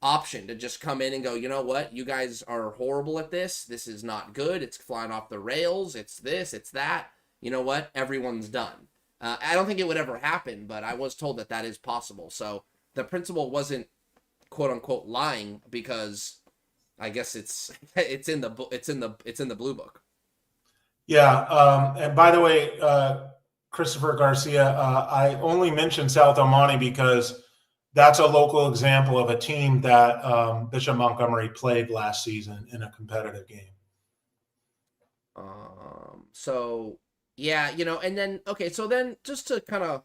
option to just come in and go, you know what, you guys are horrible at this. This is not good. It's flying off the rails. It's this, it's that. You know what? Everyone's done. I don't think it would ever happen, but I was told that is possible. So the principal wasn't quote unquote lying, because I guess it's in the blue book. Yeah, and by the way, Christopher Garcia, I only mentioned South El Monte because that's a local example of a team that Bishop Montgomery played last season in a competitive game. So yeah, and then so then just to kind of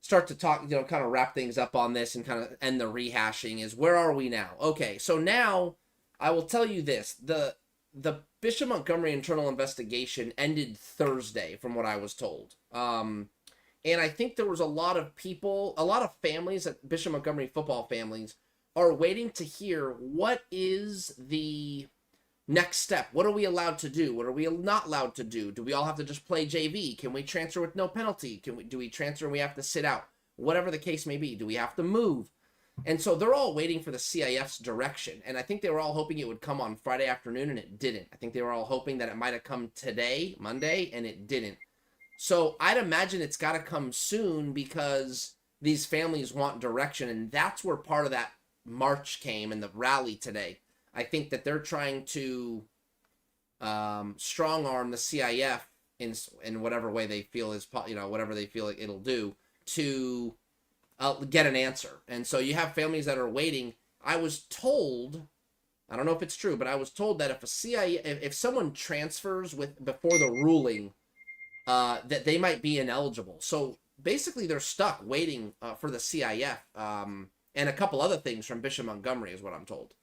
start to talk, kind of wrap things up on this and kind of end the rehashing is, where are we now? Okay, so now I will tell you this: the Bishop Montgomery internal investigation ended Thursday, from what I was told. And I think there was a lot of families at Bishop Montgomery football families are waiting to hear what is the next step. What are we allowed to do? What are we not allowed to do? Do we all have to just play JV? Can we transfer with no penalty? Do we transfer and we have to sit out? Whatever the case may be. Do we have to move? And so they're all waiting for the CIF's direction. And I think they were all hoping it would come on Friday afternoon, and it didn't. I think they were all hoping that it might have come today, Monday, and it didn't. So I'd imagine it's got to come soon, because these families want direction. And that's where part of that march came and the rally today. I think that they're trying to strong arm the CIF in whatever way they feel is, whatever they feel like it'll do to get an answer. And so you have families that are waiting. I was told, I don't know if it's true, but I was told that if someone transfers before the ruling, that they might be ineligible. So basically they're stuck waiting for the CIF and a couple other things from Bishop Montgomery is what I'm told.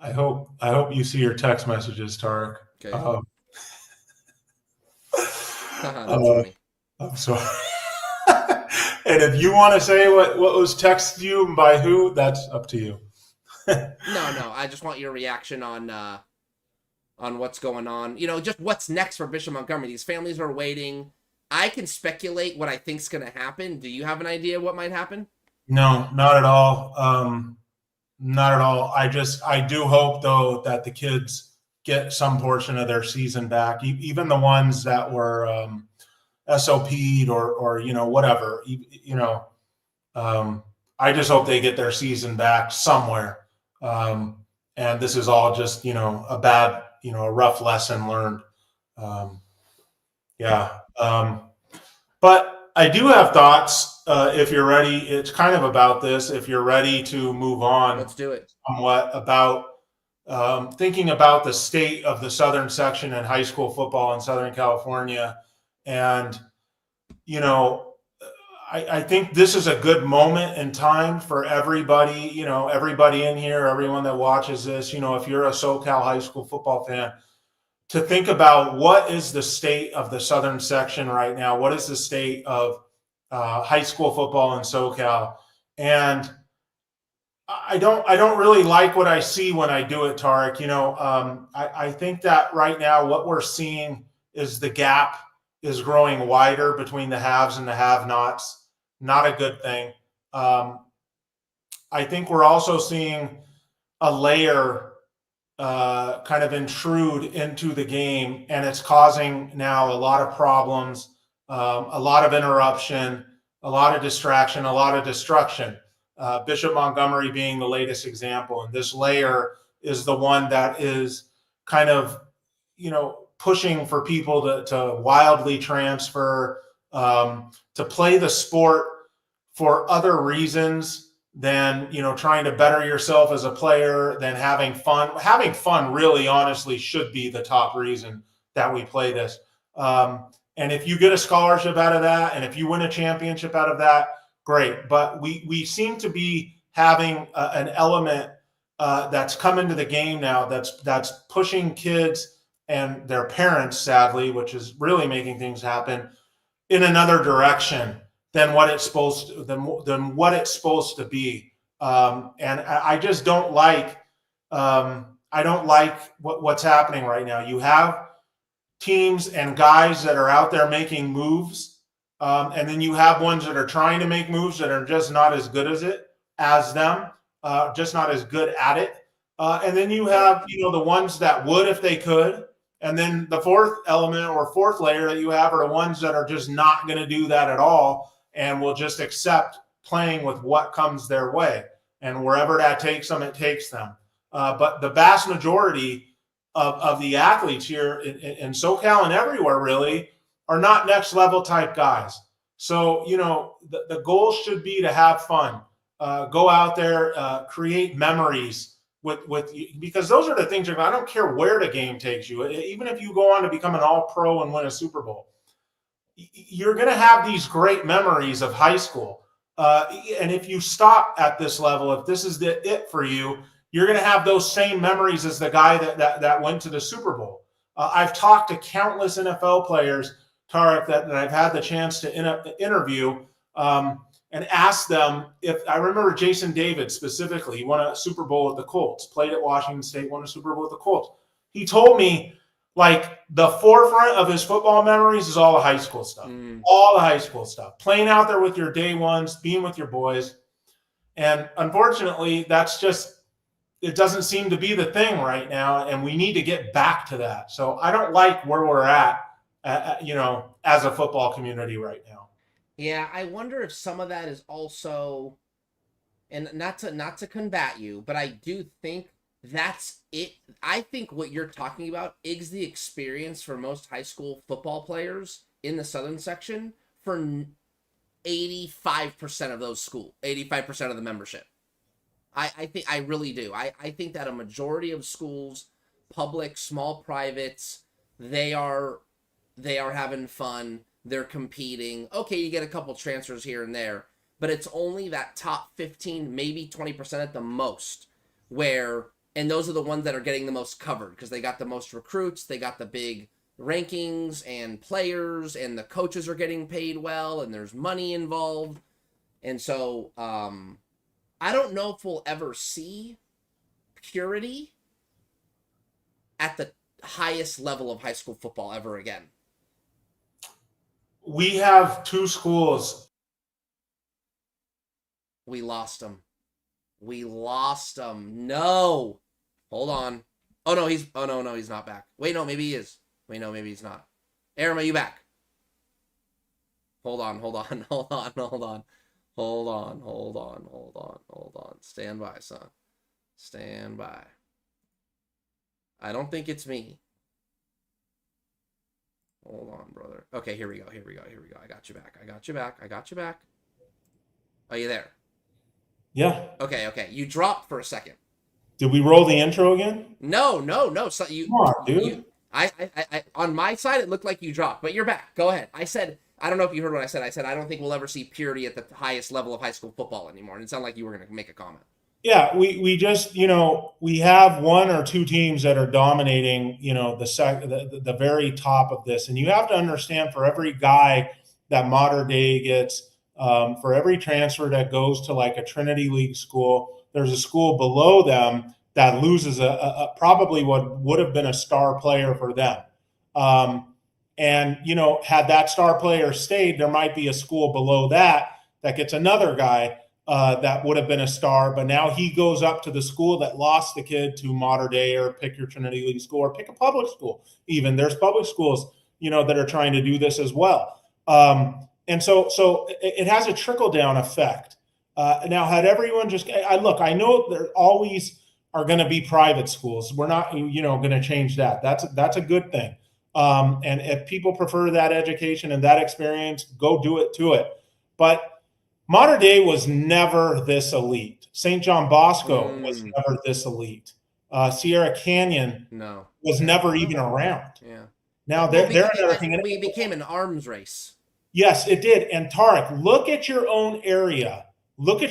I hope you see your text messages, Tarek. Okay. That's funny. I'm sorry. And if you want to say what was texted you and by who, that's up to you. No. I just want your reaction on what's going on. You know, just what's next for Bishop Montgomery. These families are waiting. I can speculate what I think's going to happen. Do you have an idea what might happen? No, not at all. Not at all. I do hope though that the kids get some portion of their season back, even the ones that were SOP'd or you know, whatever. You know, I just hope they get their season back somewhere. And this is all just, you know, a rough lesson learned. Yeah. But I do have thoughts. If you're ready, it's kind of about this. If you're ready to move on, Let's do it. Somewhat about thinking about the state of the southern section in high school football in Southern California, and you know, I think this is a good moment in time for everybody. You know, everybody in here, everyone that watches this. You know, if you're a SoCal high school football fan, to think about what is the state of the southern section right now. What is the state of high school football in SoCal? And I don't really like what I see when I do it, Tarek. You know, I think that right now what we're seeing is the gap is growing wider between the haves and the have-nots. Not a good thing. I think we're also seeing a layer kind of intrude into the game, and it's causing now a lot of problems, a lot of interruption, a lot of distraction, a lot of destruction. Bishop Montgomery being the latest example, and this layer is the one that is kind of, you know, pushing for people to wildly transfer, to play the sport for other reasons than, you know, trying to better yourself as a player, than having fun. Having fun really honestly should be the top reason that we play this. And if you get a scholarship out of that, and if you win a championship out of that, great. But we seem to be having an element that's come into the game now that's pushing kids and their parents, sadly, which is really making things happen, in another direction than what it's supposed to, than what it's supposed to be. And I just don't like what's happening right now. You have teams and guys that are out there making moves, and then you have ones that are trying to make moves that are just not as good as them, just not as good at it. And then you have, you know, the ones that would if they could. And then the fourth element or fourth layer that you have are the ones that are just not going to do that at all and will just accept playing with what comes their way. And wherever that takes them, it takes them. But the vast majority of the athletes here in SoCal and everywhere really are not next level type guys. So, you know, the goal should be to have fun, go out there, create memories with because those are the things I don't care where the game takes you. Even if you go on to become an all-pro and win a Super Bowl, you're going to have these great memories of high school. And if you stop at this level, if this is it for you, you're going to have those same memories as the guy that went to the Super Bowl. I've talked to countless NFL players, Tarek, that I've had the chance to interview, and ask them if I remember Jason David specifically. He won a Super Bowl with the Colts, played at Washington State, won a Super Bowl with the Colts. He told me, like, the forefront of his football memories is all the high school stuff, all the high school stuff, playing out there with your day ones, being with your boys. And unfortunately, that's just, it doesn't seem to be the thing right now. And we need to get back to that. So I don't like where we're at, you know, as a football community right now. Yeah, I wonder if some of that is also, and not to combat you, but I do think that's it. I think what you're talking about is the experience for most high school football players in the southern section for 85% of those schools, 85% of the membership. I really do. I think that a majority of schools, public, small privates, they are having fun. They're competing. Okay, you get a couple transfers here and there, but it's only that top 15, maybe 20% at the most, and those are the ones that are getting the most covered because they got the most recruits, they got the big rankings and players, and the coaches are getting paid well, and there's money involved. And so I don't know if we'll ever see purity at highest level of high school football ever again? We have 2 schools. We lost him. No. Hold on. Oh no, he's not back. Wait, no, maybe he is. Wait, no, maybe he's not. Aram, are you back? Hold on. Stand by, son. Stand by. I don't think it's me. Hold on, brother. Okay, here we go. I got you back. Are you there? Yeah. Okay. You dropped for a second. Did we roll the intro again? No. So Come on, dude. I on my side it looked like you dropped, but you're back. Go ahead. I said, I don't know if you heard what I said. I said I don't think we'll ever see purity at the highest level of high school football anymore. And it sounded like you were going to make a comment. Yeah, we just, we have 1 or 2 teams that are dominating, the very top of this. And you have to understand, for every guy that Mater Dei gets, for every transfer that goes to like a Trinity League school, there's a school below them that loses probably what would have been a star player for them. And had that star player stayed, there might be a school below that gets another guy that would have been a star, but now he goes up to the school that lost the kid to Mater Dei, or pick your Trinity League school, or pick a public school. Even there's public schools, that are trying to do this as well. And so it has a trickle down effect. Now, had everyone I know there always are going to be private schools. We're not, going to change that. That's a good thing. And if people prefer that education and that experience, go do it to it. But Mater Dei was never this elite. St. John Bosco was never this elite. Sierra Canyon was never even around. Yeah. Now they're another thing. We became an arms race. Yes, it did. And Tarek, look at your own area. Own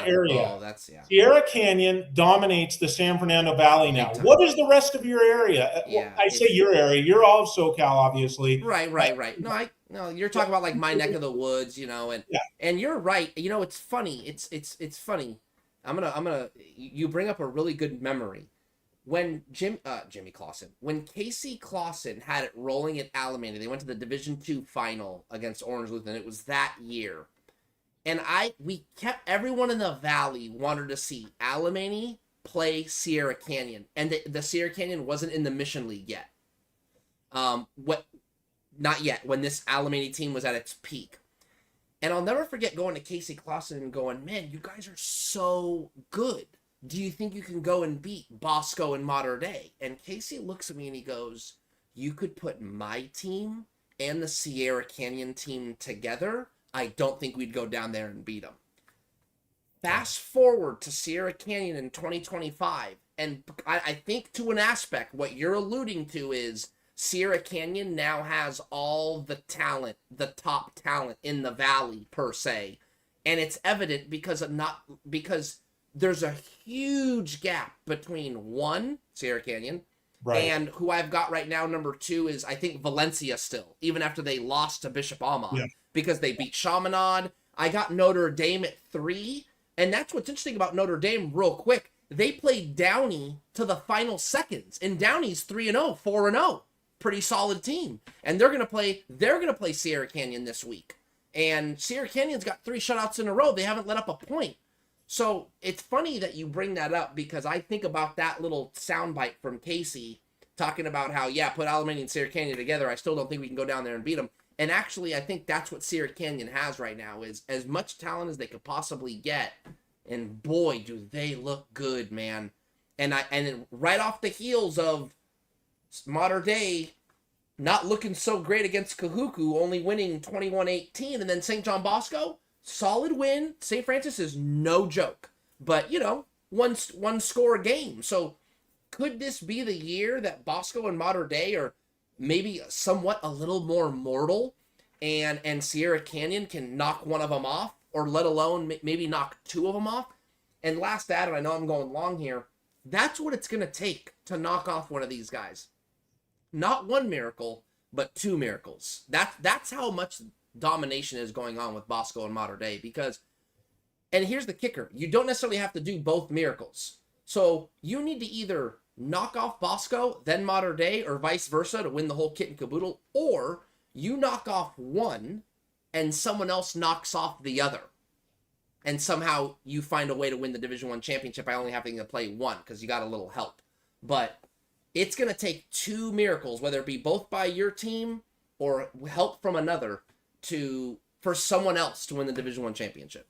area. Oh, that's Sierra Canyon dominates the San Fernando Valley now. What is the rest of your area? Yeah, I say your area. You're all of SoCal, obviously. Right. No, you're talking about like my neck of the woods, and you're right. It's funny. It's funny. You bring up a really good memory. When Jimmy Clausen, when Casey Clausen had it rolling at Alameda, they went to the Division II final against Orange Lutheran. It was that year. And everyone in the Valley wanted to see Alameda play Sierra Canyon. And the Sierra Canyon wasn't in the Mission League yet. Not yet, when this Alameda team was at its peak. And I'll never forget going to Casey Clausen and going, man, you guys are so good. Do you think you can go and beat Bosco and Mater Dei? And Casey looks at me and he goes, you could put my team and the Sierra Canyon team together. I don't think we'd go down there and beat them. Fast forward to Sierra Canyon in 2025, and I think to an aspect, what you're alluding to is Sierra Canyon now has all the talent, the top talent in the valley per se, and it's evident because there's a huge gap between one, Sierra Canyon, and who I've got right now, number 2 is I think Valencia still, even after they lost to Bishop Montgomery. Because they beat Chaminade. I got Notre Dame at 3. And that's what's interesting about Notre Dame real quick. They played Downey to the final seconds. And Downey's 3-0, 4-0. Pretty solid team. And they're gonna play Sierra Canyon this week. And Sierra Canyon's got 3 shutouts in a row. They haven't let up a point. So it's funny that you bring that up, because I think about that little soundbite from Casey talking about how, put Alameda and Sierra Canyon together. I still don't think we can go down there and beat them. And actually, I think that's what Sierra Canyon has right now, is as much talent as they could possibly get. And boy, do they look good, man. And then right off the heels of Mater Dei not looking so great against Kahuku, only winning 21-18, and then St. John Bosco, solid win. St. Francis is no joke. But, one score a game. So could this be the year that Bosco and Mater Dei are maybe somewhat a little more mortal, and Sierra Canyon can knock one of them off, or let alone maybe knock 2 of them off? And last that, and I know I'm going long here, that's what it's going to take to knock off one of these guys. Not 1 miracle, but 2 miracles. That's how much domination is going on with Bosco and Mater Dei, because, and here's the kicker, you don't necessarily have to do both miracles. So you need to either knock off Bosco, then Mater Dei, or vice versa to win the whole kit and caboodle, or you knock off one and someone else knocks off the other. And somehow you find a way to win the Division I championship by only having to play one because you got a little help. But it's going to take two miracles, whether it be both by your team or help from another, for someone else to win the Division I championship.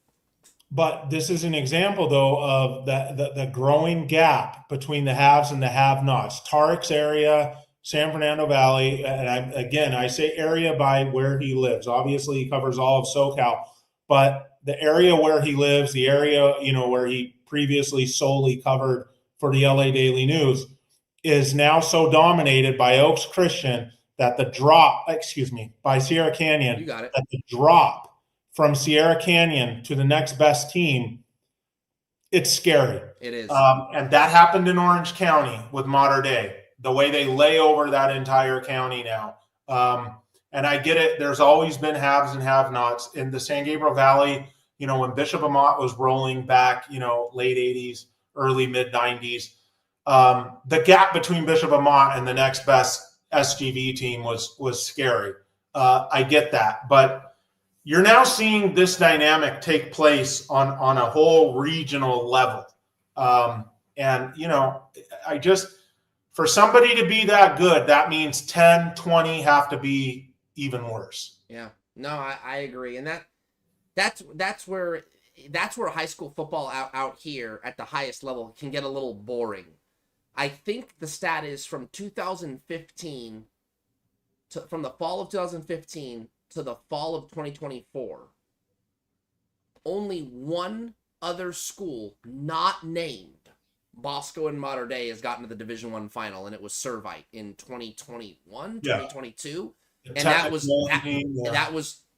But this is an example, though, of the growing gap between the haves and the have-nots. Tarek's area, San Fernando Valley, and I say area by where he lives. Obviously, he covers all of SoCal, but the area where he lives, the area, where he previously solely covered for the LA Daily News, is now so dominated by Oaks Christian that by Sierra Canyon, You got it. that the drop from Sierra Canyon to the next best team, it's scary. It is. And that happened in Orange County with Mater Dei, the way they lay over that entire county now. And I get it. There's always been haves and have-nots in the San Gabriel Valley. When Bishop Amat was rolling back, late 80s, early mid 90s, the gap between Bishop Amat and the next best SGV team was scary. I get that, but you're now seeing this dynamic take place on a whole regional level. For somebody to be that good, that means 10, 20 have to be even worse. Yeah, no, I agree. And that's where high school football out here at the highest level can get a little boring. I think the stat is from 2015 from the fall of 2015 to the fall of 2024. Only one other school not named Bosco and Mater Dei has gotten to the Division I final, and it was Servite in 2021, 2022. And that was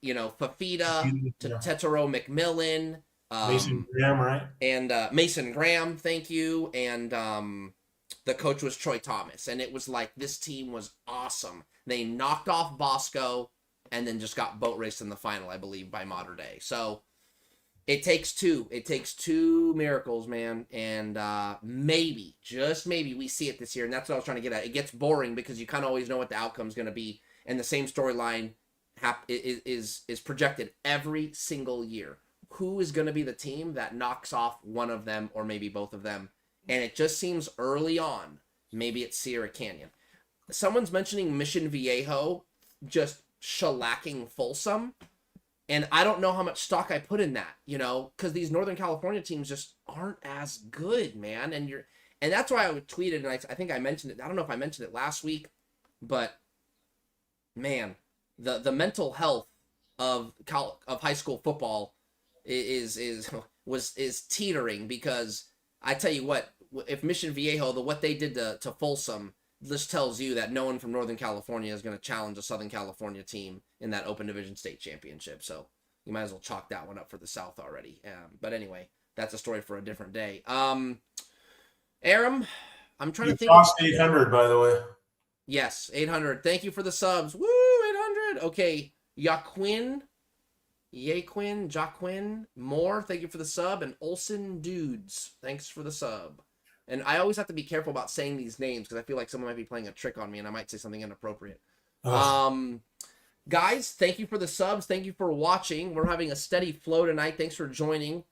Fafita, Tetero McMillan, Mason Graham, right? And Mason Graham, thank you. And the coach was Troy Thomas. And it was like, this team was awesome. They knocked off Bosco and then just got boat raced in the final, I believe, by Mater Dei. So it takes two. It takes two miracles, man. And maybe, just maybe, we see it this year. And that's what I was trying to get at. It gets boring because you kind of always know what the outcome's going to be. And the same storyline is projected every single year. Who is going to be the team that knocks off one of them or maybe both of them? And it just seems early on, maybe it's Sierra Canyon. Someone's mentioning Mission Viejo just shellacking Folsom. And I don't know how much stock I put in that, because these Northern California teams just aren't as good, man. And that's why I tweeted, and I think I mentioned it. I don't know if I mentioned it last week, but man, the mental health of high school football is teetering, because I tell you what, if Mission Viejo, what they did to Folsom, this tells you that no one from Northern California is going to challenge a Southern California team in that Open Division State Championship. So you might as well chalk that one up for the South already. But anyway, that's a story for a different day. Aram, I'm trying to think. Crossed 800, by the way. Yes, 800. Thank you for the subs. Woo, 800. Okay, Jaquin, Moore, thank you for the sub. And Olsen Dudes, thanks for the sub. And I always have to be careful about saying these names because I feel like someone might be playing a trick on me and I might say something inappropriate. Guys, thank you for the subs. Thank you for watching. We're having a steady flow tonight. Thanks for joining.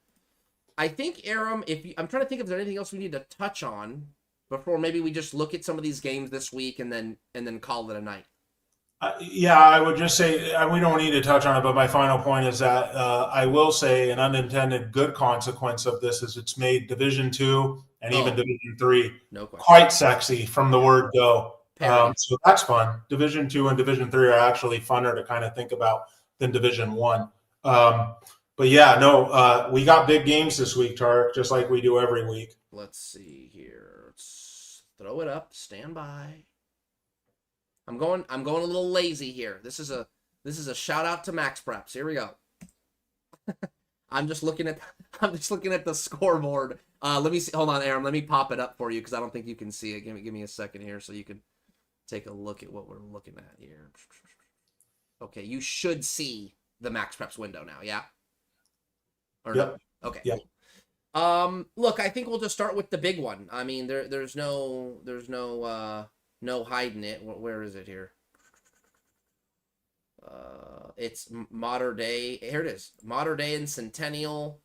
I think, Aram, I'm trying to think if there's anything else we need to touch on before maybe we just look at some of these games this week and then call it a night. I would just say we don't need to touch on it, but my final point is that I will say an unintended good consequence of this is it's made Division II and even Division III quite sexy from the word go. So that's fun. Division II and Division III are actually funner to kind of think about than Division I. But yeah, no, we got big games this week, Tarek, just like we do every week. Let's see here. Let's throw it up. Stand by. I'm going a little lazy here. This is a shout out to Max Preps. Here we go. I'm just looking at the scoreboard. Let me see. Hold on, Aaron. Let me pop it up for you because I don't think you can see it. Give me a second here so you can take a look at what we're looking at here. Okay, you should see the Max Preps window now. Yeah. Or yep. No? Okay. Yep. Look, I think we'll just start with the big one. I mean, there's no hiding it. Where is it here? It's Modern Day. Here it is. Modern Day and Centennial.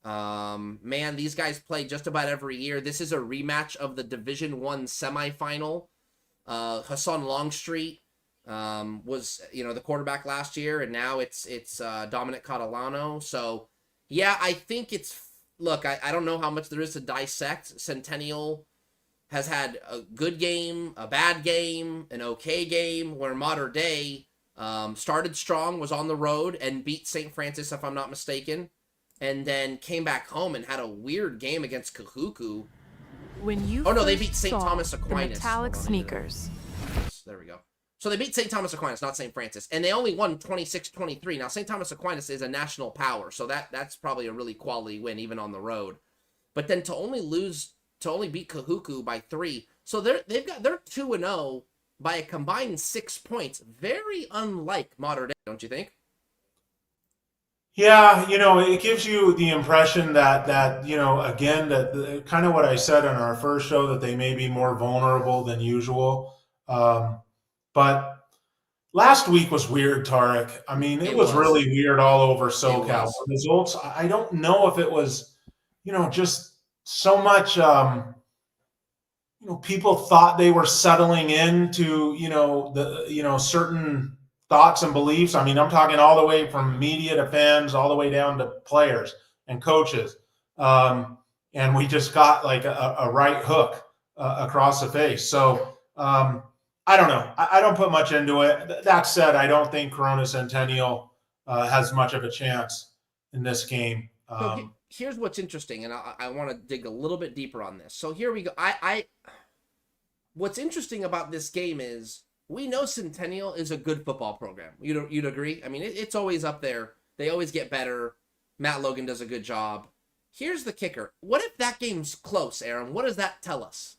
Man, these guys play just about every year. This is a rematch of the Division I semifinal. Hassan Longstreet was, the quarterback last year, and now it's Dominic Catalano. So, yeah, I think look, I don't know how much there is to dissect. Centennial has had a good game, a bad game, an okay game, where Modern Day started strong, was on the road, and beat St. Francis, if I'm not mistaken, and then came back home and had a weird game against Kahuku. When you They beat St. Thomas Aquinas. The metallic sneakers. There we go. So they beat St. Thomas Aquinas, not St. Francis, and they only won 26-23. Now, St. Thomas Aquinas is a national power, so that's probably a really quality win, even on the road. But then to only beat Kahuku by 3, so they're 2-0 by a combined 6 points. Very unlike Modern Day, don't you think? Yeah, it gives you the impression that again, that kind of what I said on our first show, that they may be more vulnerable than usual. But last week was weird, Tarek. I mean, it was really weird all over SoCal. The results, I don't know if it was, just so much, people thought they were settling into, certain thoughts and beliefs. I mean, I'm talking all the way from media to fans, all the way down to players and coaches. And we just got like a right hook across the face. So, I don't know. I don't put much into it. That said, I don't think Corona Centennial has much of a chance in this game. So here's what's interesting, and I want to dig a little bit deeper on this. So here we go. What's interesting about this game is we know Centennial is a good football program. You'd agree? I mean, it's always up there. They always get better. Matt Logan does a good job. Here's the kicker. What if that game's close, Aaron? What does that tell us?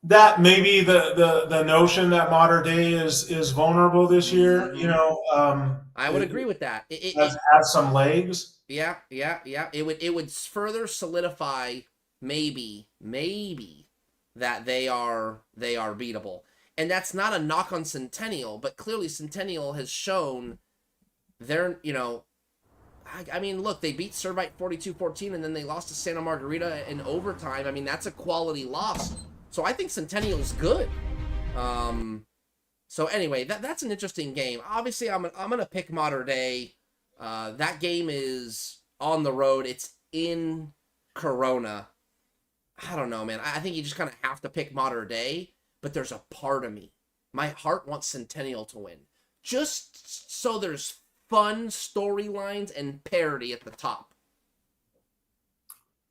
That maybe the notion that Modern Day is vulnerable this year, I would agree with that. It has some legs. Yeah. It would further solidify maybe that they are beatable. And that's not a knock on Centennial, but clearly Centennial has shown they're, I mean, look, they beat Servite 42-14, and then they lost to Santa Margarita in overtime. I mean, that's a quality loss. So I think Centennial's good. So anyway, that's an interesting game. Obviously, I'm gonna pick Modern Day. That game is on the road. It's in Corona. I don't know, man. I think you just kind of have to pick Modern Day. But there's a part of me, my heart wants Centennial to win, just so there's fun storylines and parody at the top.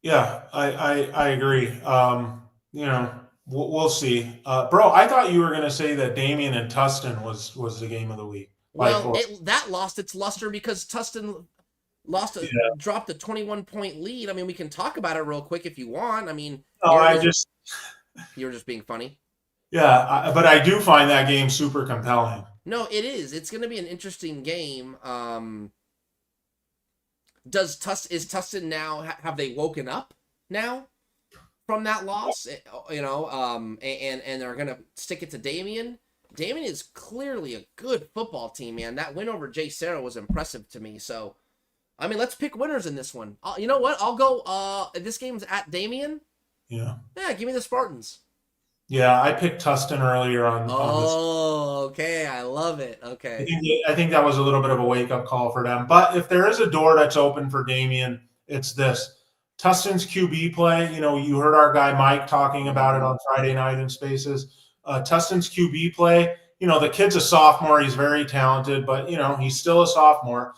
Yeah, I agree. We'll see. Bro, I thought you were going to say that Damien and Tustin was the game of the week. Well, that lost its luster because Tustin dropped a 21-point lead. I mean, we can talk about it real quick if you want. I mean, you were just being funny. Yeah, but I do find that game super compelling. No, it is. It's going to be an interesting game. Is Tustin now? Have they woken up now from that loss? And they're going to stick it to Damien. Damien is clearly a good football team, man. That win over Jay Sarah was impressive to me. So, I mean, let's pick winners in this one. You know what? I'll go. This game's at Damien. Yeah. Yeah, give me the Spartans. Yeah, I picked Tustin earlier on this. Okay. I love it. Okay. I think that was a little bit of a wake-up call for them. But if there is a door that's open for Damien, it's this. Tustin's QB play, you heard our guy Mike talking about it on Friday night in Spaces. Tustin's QB play, the kid's a sophomore. He's very talented, but, he's still a sophomore.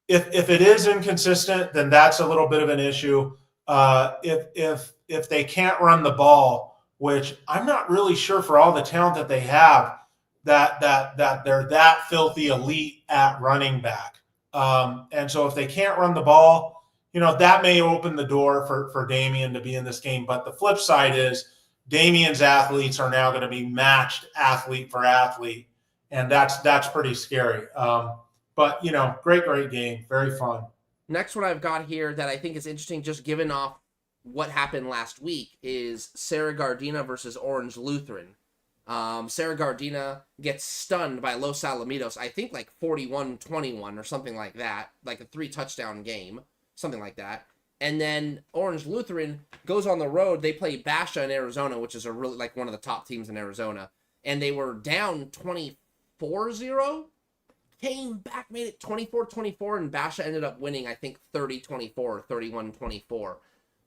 If it is inconsistent, then that's a little bit of an issue. If they can't run the ball, which I'm not really sure for all the talent that they have, that they're that filthy elite at running back. And so if they can't run the ball, that may open the door for Damien to be in this game. But the flip side is Damien's athletes are now going to be matched athlete for athlete. And that's pretty scary. But, great game. Very fun. Next one I've got here that I think is interesting, just given off what happened last week, is Sarah Gardena versus Orange Lutheran. Sarah Gardena gets stunned by Los Alamitos, I think like 41-21 or something like that, like a 3-touchdown game, something like that. And then Orange Lutheran goes on the road. They play Basha in Arizona, which is a really like one of the top teams in Arizona. And they were down 24-0, came back, made it 24-24, and Basha ended up winning, I think, 30-24 or 31-24.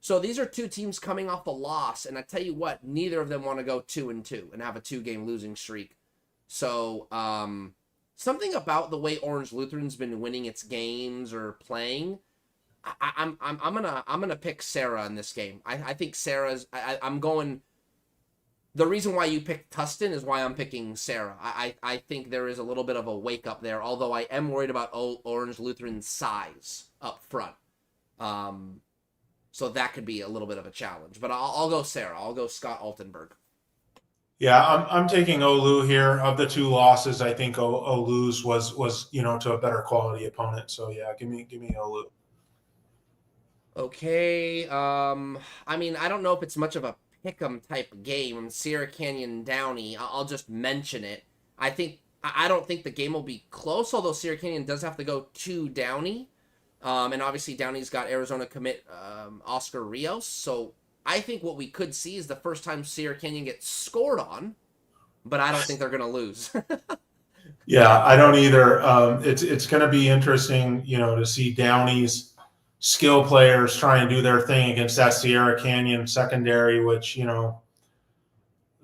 So these are two teams coming off a loss, and I tell you what, neither of them want to go 2-2 and have a 2-game losing streak. So something about the way Orange Lutheran's been winning its games or playing, I'm gonna pick Sarah in this game. I think Sarah's. I'm going. The reason why you picked Tustin is why I'm picking Sarah. I think there is a little bit of a wake up there, although I am worried about Orange Lutheran's size up front. So that could be a little bit of a challenge. But I'll go Sarah. I'll go Scott Altenberg. Yeah, I'm taking Olu here. Of the two losses, I think Olu's was to a better quality opponent. So yeah, give me Olu. Okay. I mean, I don't know if it's much of a pick'em type game. Sierra Canyon Downey. I'll just mention it. I don't think the game will be close, although Sierra Canyon does have to go to Downey. And obviously Downey's got Arizona commit Oscar Rios. So I think what we could see is the first time Sierra Canyon gets scored on, but I don't think they're going to lose. Yeah, I don't either. It's going to be interesting, to see Downey's skill players try and do their thing against that Sierra Canyon secondary, which,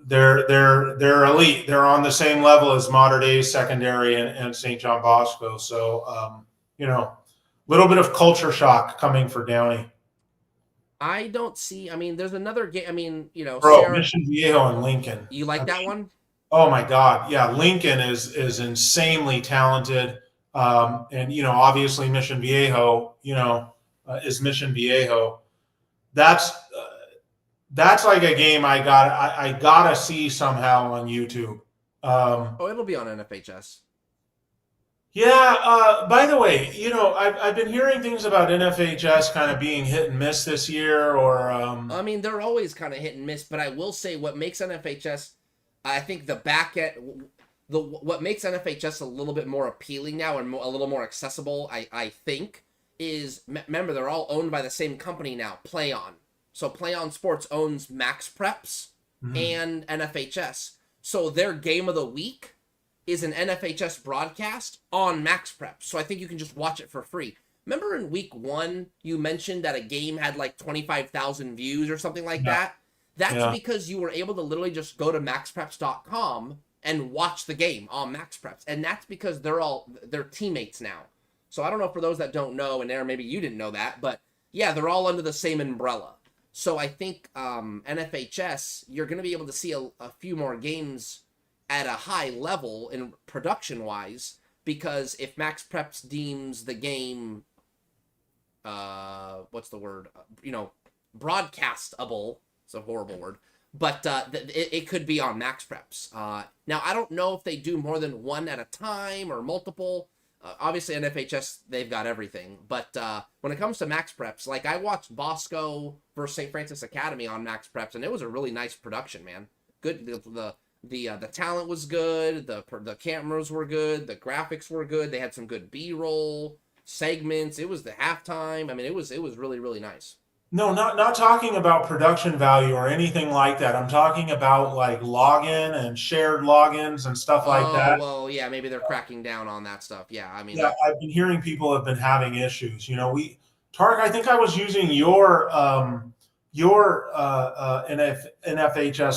they're elite. They're on the same level as Mater Dei's secondary and St. John Bosco. So, little bit of culture shock coming for Downey. I don't see. I mean, there's another game. I mean, Bro, Sarah, Mission Viejo and Lincoln. You like that one? Oh my God, yeah. Lincoln is insanely talented, and obviously Mission Viejo, is Mission Viejo. That's like a game I gotta see somehow on YouTube. It'll be on NFHS. Yeah. By the way, I've been hearing things about NFHS kind of being hit and miss this year, or. I mean, they're always kind of hit and miss, but I will say what makes NFHS, I think the back end, what makes NFHS a little bit more appealing now and a little more accessible, I think, is remember they're all owned by the same company now, PlayOn. So PlayOn Sports owns Max Preps and NFHS. So their game of the week is an NFHS broadcast on Max Preps. So I think you can just watch it for free. Remember in week 1, you mentioned that a game had like 25,000 views or something like that? That's because you were able to literally just go to maxpreps.com and watch the game on Max Preps. And that's because they're teammates now. So I don't know for those that don't know, and Aaron, maybe you didn't know that, but yeah, they're all under the same umbrella. So I think NFHS, you're going to be able to see a few more games at a high level in production-wise, because if Max Preps deems the game, what's the word? Broadcastable. It's a horrible word, but it could be on Max Preps. Now, I don't know if they do more than one at a time or multiple. Obviously, NFHS, they've got everything. But when it comes to Max Preps, like I watched Bosco versus St. Francis Academy on Max Preps, and it was a really nice production, man. Good. The talent was good. The cameras were good. The graphics were good. They had some good B-roll segments. It was the halftime. I mean, it was really, really nice. No, not talking about production value or anything like that. I'm talking about like login and shared logins and stuff like that. Well, yeah, maybe they're cracking down on that stuff. Yeah, I mean, I've been hearing people have been having issues. Tarek, I think I was using your NFHS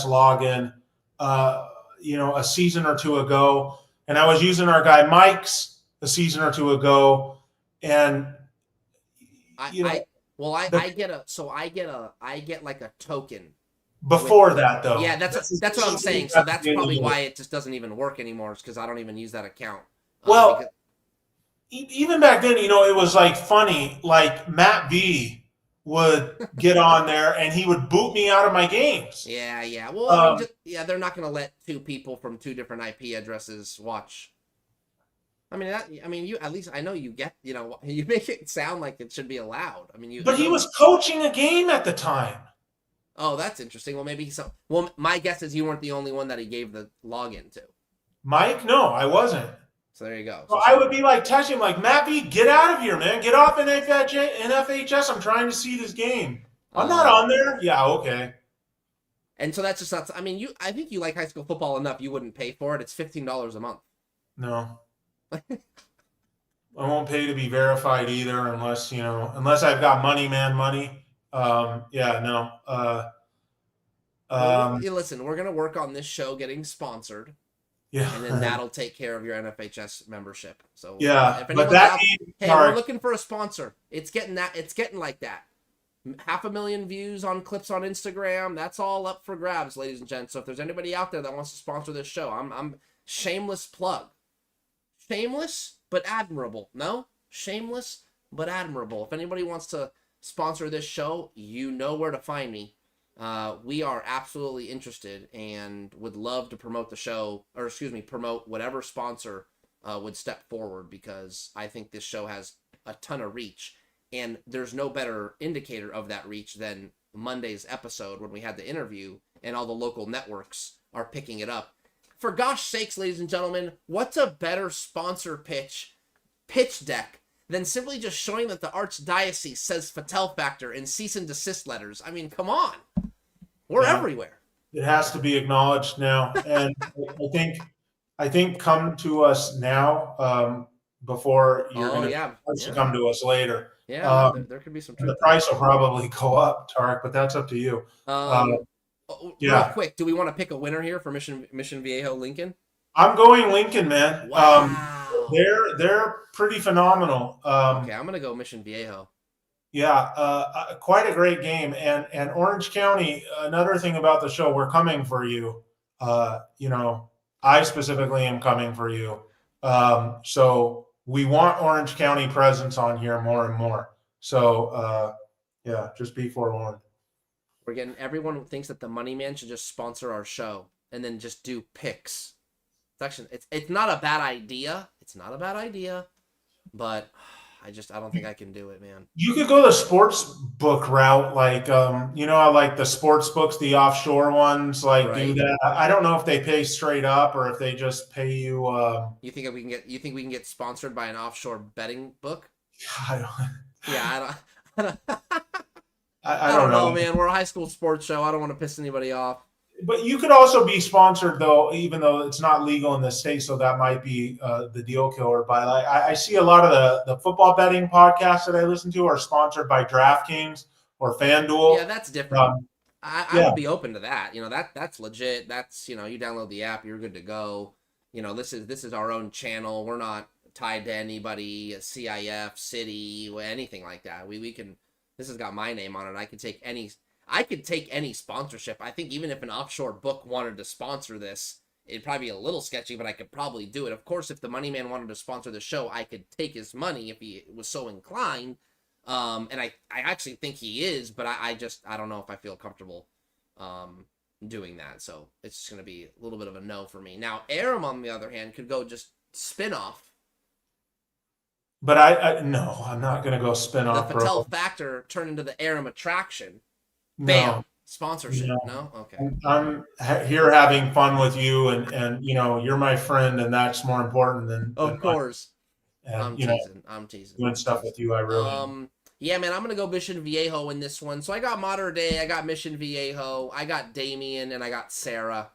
login, a season or two ago, and I was using our guy Mike's a season or two ago, and I get like a token. Before that, though. Yeah, that's what I'm saying. So that's probably why it just doesn't even work anymore, because I don't even use that account. Well, even back then, it was like funny. Like Matt B would get on there and he would boot me out of my games. Yeah. Well, they're not going to let two people from two different IP addresses watch. I mean, you at least I know you get, you make it sound like it should be allowed. I mean, But he was coaching a game at the time. Oh, that's interesting. Well, maybe so. Well, my guess is you weren't the only one that he gave the login to. Mike, no, I wasn't. So there you go. So I would be like texting him, like, Matt B, get out of here, man. Get off NFHS. I'm trying to see this game. I'm not on there. Yeah, okay. And so that's just not. I mean, I think you like high school football enough. You wouldn't pay for it. It's $15 a month. No. I won't pay to be verified either, unless I've got money. Yeah, no. Listen, we're gonna work on this show getting sponsored. Yeah, and then that'll take care of your NFHS membership. So yeah, if anyone's we're looking for a sponsor. It's getting like that. 500,000 views on clips on Instagram. That's all up for grabs, ladies and gents. So if there's anybody out there that wants to sponsor this show, I'm shameless plug. Shameless but admirable. No, shameless but admirable. If anybody wants to sponsor this show, you know where to find me. We are absolutely interested and would love to promote the show, or promote whatever sponsor would step forward, because I think this show has a ton of reach, and there's no better indicator of that reach than Monday's episode when we had the interview and all the local networks are picking it up. For gosh sakes, ladies and gentlemen, what's a better sponsor pitch deck than simply just showing that the Archdiocese says Fattal Factor in cease and desist letters? I mean, come on. We're everywhere. It has to be acknowledged now. And I think come to us now before you're going to come to us later. Yeah, there could be some truth. The price will probably go up, Tarek, but that's up to you. Real quick, do we want to pick a winner here for Mission Viejo Lincoln? I'm going Lincoln, man. Wow. They're pretty phenomenal. Okay, I'm gonna go Mission Viejo. Yeah, quite a great game. And Orange County, another thing about the show, we're coming for you. I specifically am coming for you. So we want Orange County presence on here more and more. So just be forewarned. Everyone who thinks that the Money Man should just sponsor our show and then just do picks. It's not a bad idea. It's not a bad idea, but I don't think I can do it, man. You could go the sports book route, like like the sports books, the offshore ones, do that. I don't know if they pay straight up or if they just pay you. You think we can get sponsored by an offshore betting book? I don't know, man. We're a high school sports show. I don't want to piss anybody off. But you could also be sponsored, though, even though it's not legal in the state, so that might be the deal killer. But I see a lot of the football betting podcasts that I listen to are sponsored by DraftKings or FanDuel. Yeah, that's different. I would be open to that. That's legit. That's you download the app, you're good to go. This is our own channel. We're not tied to anybody, CIF, city, anything like that. We can. This has got my name on it. I could take any sponsorship. I think even if an offshore book wanted to sponsor this, it'd probably be a little sketchy, but I could probably do it. Of course, if the Money Man wanted to sponsor the show, I could take his money if he was so inclined. And I actually think he is, but I don't know if I feel comfortable doing that. So it's just going to be a little bit of a no for me. Now, Aram, on the other hand, could go just spin off. But no, I'm not going to go spin off. The Fattal Factor turned into the Aram attraction. Bam. No. Sponsorship. No? Okay. I'm here having fun with you, and you're my friend, and that's more important than. Of course. I'm teasing. Doing stuff with you, I really. Yeah, man, I'm gonna go Mission Viejo in this one. So I got Mater Dei, I got Mission Viejo, I got Damien, and I got Sarah.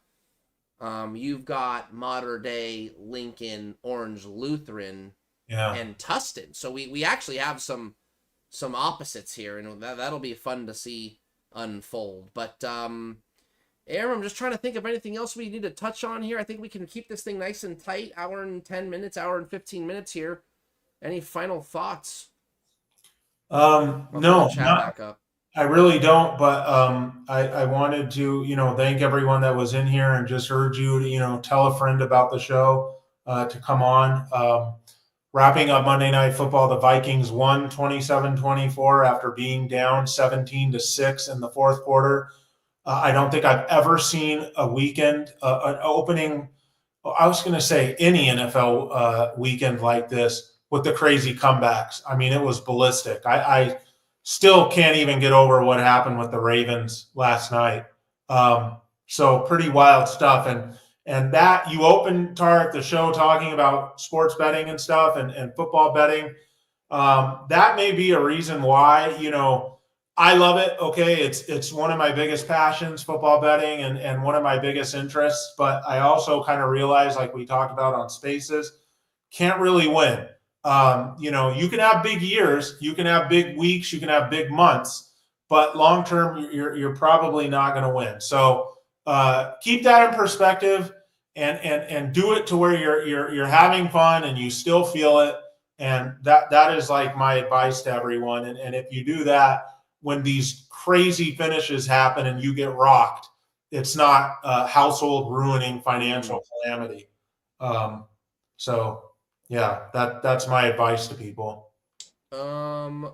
You've got Mater Dei, Lincoln, Orange Lutheran, and Tustin. So we actually have some opposites here, and that'll be fun to see unfold. But Aaron, I'm just trying to think of anything else we need to touch on here. I think we can keep this thing nice and tight. Hour and 10 minutes, hour and 15 minutes here. Any final thoughts? No, I really don't, but I wanted to thank everyone that was in here and just urge you to tell a friend about the show to come on. Wrapping up Monday Night Football, the Vikings won 27-24 after being down 17-6 in the fourth quarter. I don't think I've ever seen a weekend, an opening I was going to say any NFL weekend like this with the crazy comebacks. I mean, it was ballistic. I still can't even get over what happened with the Ravens last night. So pretty wild stuff. And that you opened, Tarek, the show talking about sports betting and stuff and football betting. That may be a reason why, I love it. Okay. It's one of my biggest passions, football betting, and one of my biggest interests. But I also kind of realize, like we talked about on Spaces, can't really win. You can have big years, you can have big weeks, you can have big months, but long term, you're probably not going to win. So keep that in perspective and do it to where you're having fun and you still feel it. And that is like my advice to everyone. And if you do that, when these crazy finishes happen and you get rocked, it's not a household ruining financial calamity. So yeah, that's my advice to people. I'm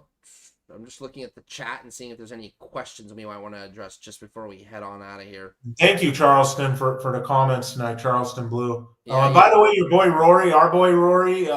just looking at the chat and seeing if there's any questions we might want to address just before we head on out of here. Thank you, Charleston, for the comments tonight, Charleston Blue. Yeah, by the way, our boy Rory,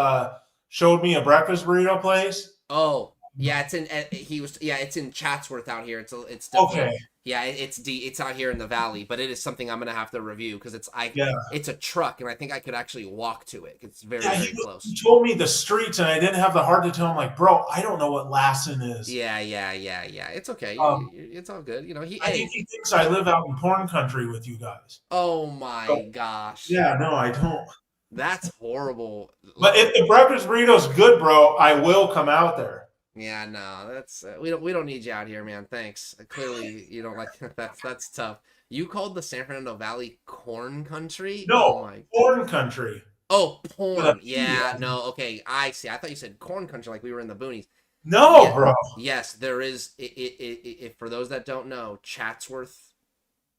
showed me a breakfast burrito place. Oh, yeah, it's in Chatsworth out here. It's okay. Yeah, it's out here in the valley, but it is something I'm gonna have to review because it's a truck and I think I could actually walk to it. It's very close. He told me the streets and I didn't have the heart to tell him, like, bro, I don't know what Lassen is. Yeah. It's okay. It's all good. I think he thinks I live out in porn country with you guys. Oh my gosh. Yeah, no, I don't. That's horrible. But if the breakfast burrito's good, bro, I will come out there. Yeah, no, that's we don't need you out here, man. Thanks. Clearly, you don't like that's tough. You called the San Fernando Valley corn country? No, porn country. Oh, porn. Yeah, no, okay. I see. I thought you said corn country, like we were in the boonies. No, bro. Yes, there is. If for those that don't know, Chatsworth,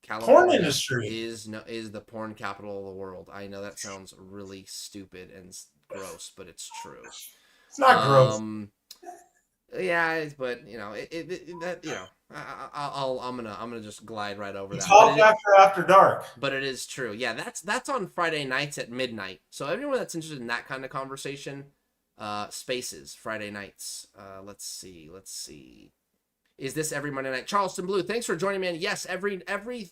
California, porn industry is the porn capital of the world. I know that sounds really stupid and gross, but it's true. It's not gross. Yeah, but I'm gonna just glide right over that. It's all after dark. But it is true. Yeah, that's on Friday nights at midnight. So everyone that's interested in that kind of conversation, Spaces Friday nights. Let's see. Is this every Monday night? Charleston Blue, thanks for joining me. And yes, every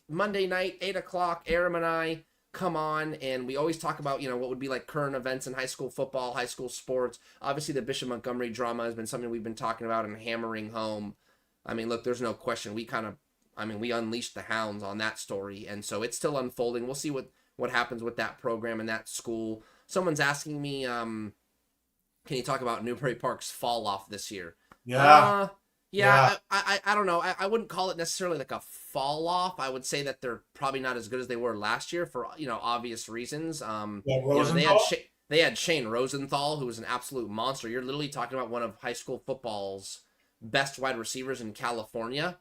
Monday night, 8:00, Aram and I come on, and we always talk about, what would be like current events in high school football, high school sports. Obviously, the Bishop Montgomery drama has been something we've been talking about and hammering home. I mean, look, there's no question. We unleashed the hounds on that story, and so it's still unfolding. We'll see what happens with that program and that school. Someone's asking me, can you talk about Newbury Park's fall off this year? Yeah. Yeah, I don't know. I wouldn't call it necessarily like a fall off. I would say that they're probably not as good as they were last year for obvious reasons. They had Shane Rosenthal, who was an absolute monster. You're literally talking about one of high school football's best wide receivers in California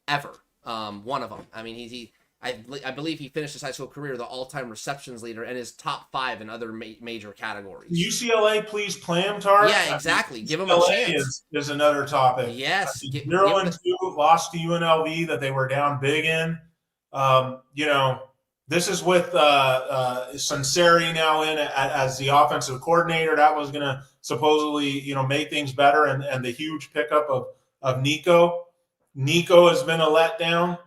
ever. One of them. I mean, I believe he finished his high school career the all-time receptions leader and is top 5 in other major categories. UCLA, please play him, Tarek. Yeah, exactly. Give him a chance. Is another topic. Yes. 0-2, lost to UNLV that they were down big in. This is with Sunseri now in as the offensive coordinator. That was going to supposedly, make things better. And the huge pickup of Nico. Nico has been a letdown.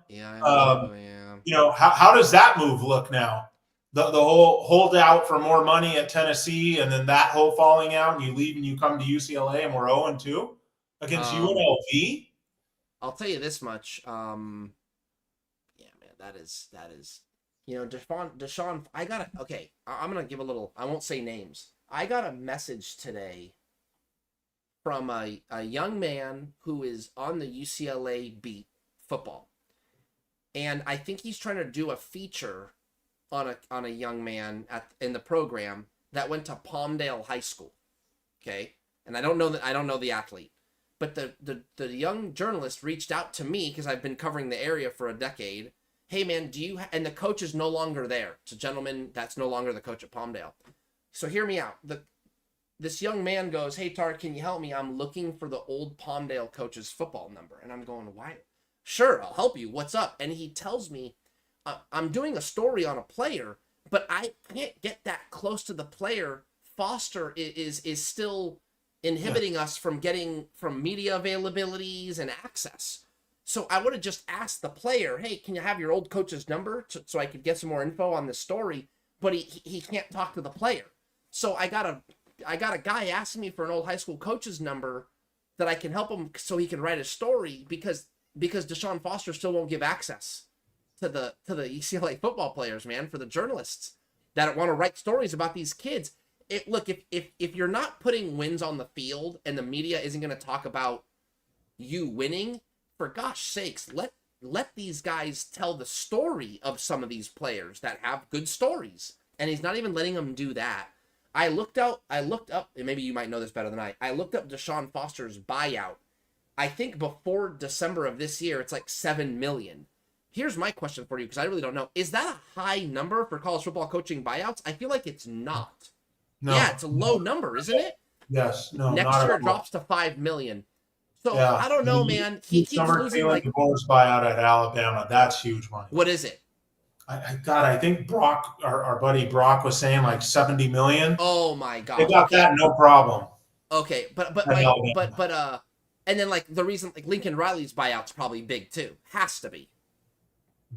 How does that move look now? The whole holdout for more money at Tennessee, and then that whole falling out, and you leave and you come to UCLA, and we're 0-2 against UNLV. I'll tell you this much. Yeah, man, that is. Deshaun. I'm gonna give a little. I won't say names. I got a message today from a young man who is on the UCLA beat football. And I think he's trying to do a feature on a young man in the program that went to Palmdale High School. Okay? And I don't know the athlete. But the young journalist reached out to me because I've been covering the area for a decade. Hey man, and the coach is no longer there. It's a gentleman that's no longer the coach at Palmdale. So hear me out. This young man goes, "Hey Tarek, can you help me? I'm looking for the old Palmdale coach's football number." And I'm going, "Why?" "Sure, I'll help you. What's up?" And he tells me, "I'm doing a story on a player, but I can't get that close to the player. Foster is still inhibiting us from getting from media availabilities and access. So I would have just asked the player, hey, can you have your old coach's number so I could get some more info on this story? But he can't talk to the player. So I got a guy asking me for an old high school coach's number that I can help him so he can write a story because Deshaun Foster still won't give access to the UCLA football players, man, for the journalists that want to write stories about these kids. Look, if you're not putting wins on the field and the media isn't going to talk about you winning, for gosh sakes, let these guys tell the story of some of these players that have good stories. And he's not even letting them do that. I looked up, and maybe you might know this better than I looked up Deshaun Foster's buyout. I think before December of this year, it's like $7 million. Here's my question for you, because I really don't know. Is that a high number for college football coaching buyouts? I feel like it's not. No, yeah, it's a low number, isn't it? Yes. No. Next year it drops to $5 million. So yeah. I don't know, man. He keeps losing like DeBoer's buyout at Alabama. That's huge money. What is it? I think Brock, our buddy Brock, was saying like $70 million. Oh my God! They got that no problem. Okay, but and then like the reason like Lincoln Riley's buyout's probably big too. Has to be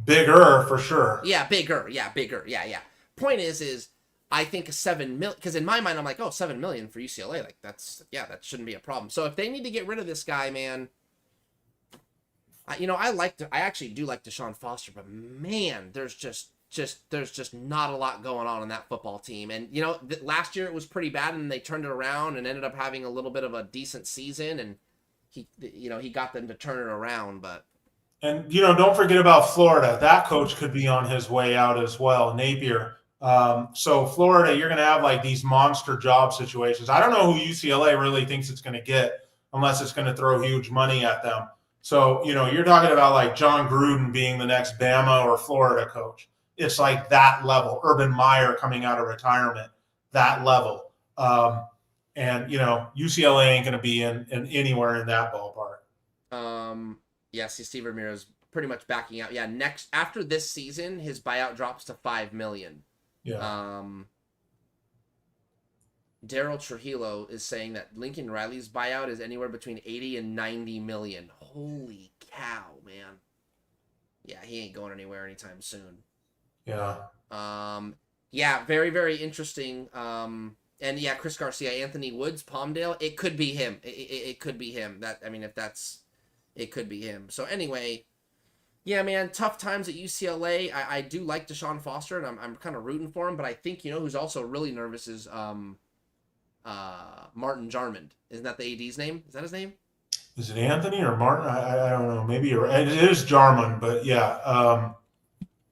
bigger for sure. Yeah, bigger. Yeah. Point is I think $7 million, because in my mind I'm like, oh, $7 million for UCLA, like that shouldn't be a problem. So if they need to get rid of this guy, man, I actually do like Deshaun Foster, but man, there's just not a lot going on in that football team. And last year it was pretty bad, and they turned it around and ended up having a little bit of a decent season, and he got them to turn it around. But don't forget about Florida. That coach could be on his way out as well, Napier. So Florida, you're going to have like these monster job situations. I don't know who UCLA really thinks it's going to get unless it's going to throw huge money at them. So, you're talking about like John Gruden being the next Bama or Florida coach. It's like that level. Urban Meyer coming out of retirement, that level. And UCLA ain't going to be in anywhere in that ballpark. See, Steve Ramirez pretty much backing out. Yeah, after this season, his buyout drops to $5 million. Yeah. Daryl Trujillo is saying that Lincoln Riley's buyout is anywhere between 80 and 90 million. Holy cow, man. Yeah, he ain't going anywhere anytime soon. Yeah. Yeah, very, very interesting. And yeah, Chris Garcia, Anthony Woods, Palmdale, it could be him. It could be him. It could be him. So anyway, yeah, man, tough times at UCLA. I do like Deshaun Foster, and I'm kind of rooting for him, but I think, who's also really nervous is Martin Jarmond. Isn't that the AD's name? Is that his name? Is it Anthony or Martin? I don't know. Maybe it is Jarmond, but yeah.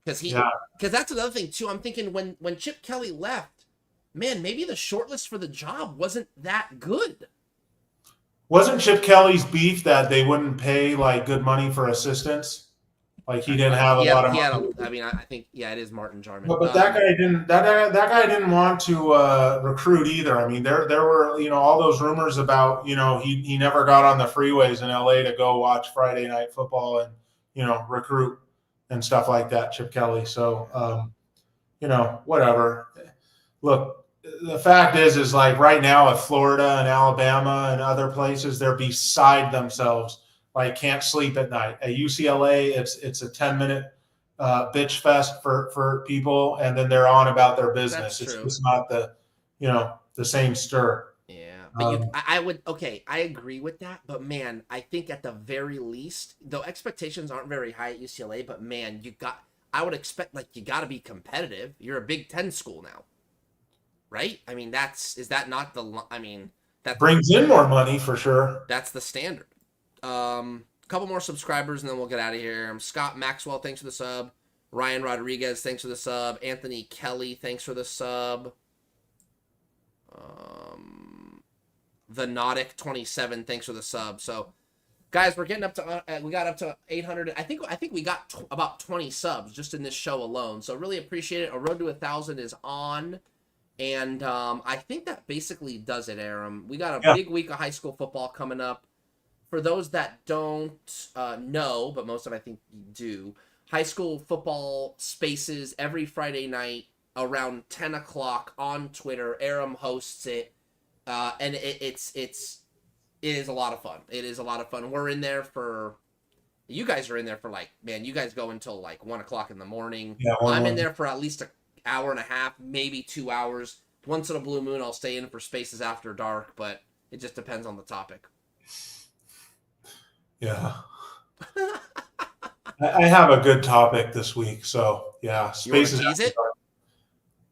Because that's another thing too. I'm thinking when Chip Kelly left, man, maybe the shortlist for the job wasn't that good. Wasn't Chip Kelly's beef that they wouldn't pay like good money for assistants? Like he didn't have a lot of money. I think it is Martin Jarmond. But that guy didn't. That guy didn't want to recruit either. I mean, there were all those rumors about he never got on the freeways in LA to go watch Friday Night Football and recruit and stuff like that. Chip Kelly. So whatever. Look. The fact is like right now at Florida and Alabama and other places, they're beside themselves. Like can't sleep at night. At UCLA, it's a 10-minute bitch fest for people, and then they're on about their business. It's just not the same stir. Yeah, but I agree with that. But man, I think at the very least, though expectations aren't very high at UCLA, but man, I would expect you got to be competitive. You're a Big Ten school now. Right? I mean, that brings in more money for sure. That's the standard. Couple more subscribers and then we'll get out of here. Scott Maxwell, thanks for the sub. Ryan Rodriguez, thanks for the sub. Anthony Kelly, thanks for the sub. The Nautic 27, thanks for the sub. So, guys, we're getting up to we got up to 800. I think we got about 20 subs just in this show alone. So really appreciate it. A road to 1,000 is on. And I think that basically does it, Aram. We got a big week of high school football coming up. For those that don't know, but most of I think you do, high school football spaces every Friday night around 10 o'clock on Twitter. Aram hosts it, and it is a lot of fun. It is a lot of fun. We're in there for, you guys are in there for like, man, you guys go until like 1 o'clock in the morning. Yeah, I'm in there for at least an hour and a half, maybe 2 hours. Once in a blue moon, I'll stay in for spaces after dark, but it just depends on the topic. Yeah. I have a good topic this week, so yeah. Spaces. You want to tease it?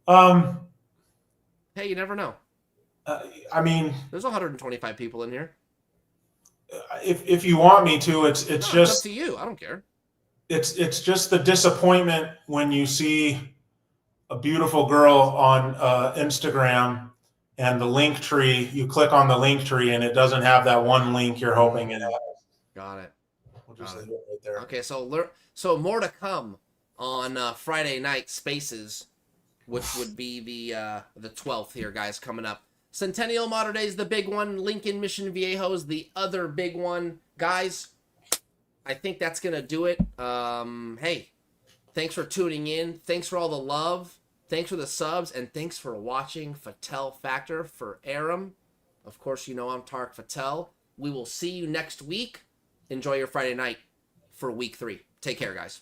Um, Hey, you never know. I mean, There's 125 people in here. if you want me to, it's It's just up to you. I don't care. it's just the disappointment when you see a beautiful girl on Instagram and the link tree. You click on the link tree and it doesn't have that one link you're hoping it has. Got it. We'll just leave it right there. Okay, so more to come on Friday night Spaces, which would be the 12th here, guys, coming up. Centennial Mater Day is the big one. Lincoln Mission Viejo is the other big one. Guys, I think that's going to do it. Hey, thanks for tuning in. Thanks for all the love. Thanks for the subs. And thanks for watching Fattal Factor for Aram. Of course, you know I'm Tarek Fattal. We will see you next week. Enjoy your Friday night for week 3. Take care, guys.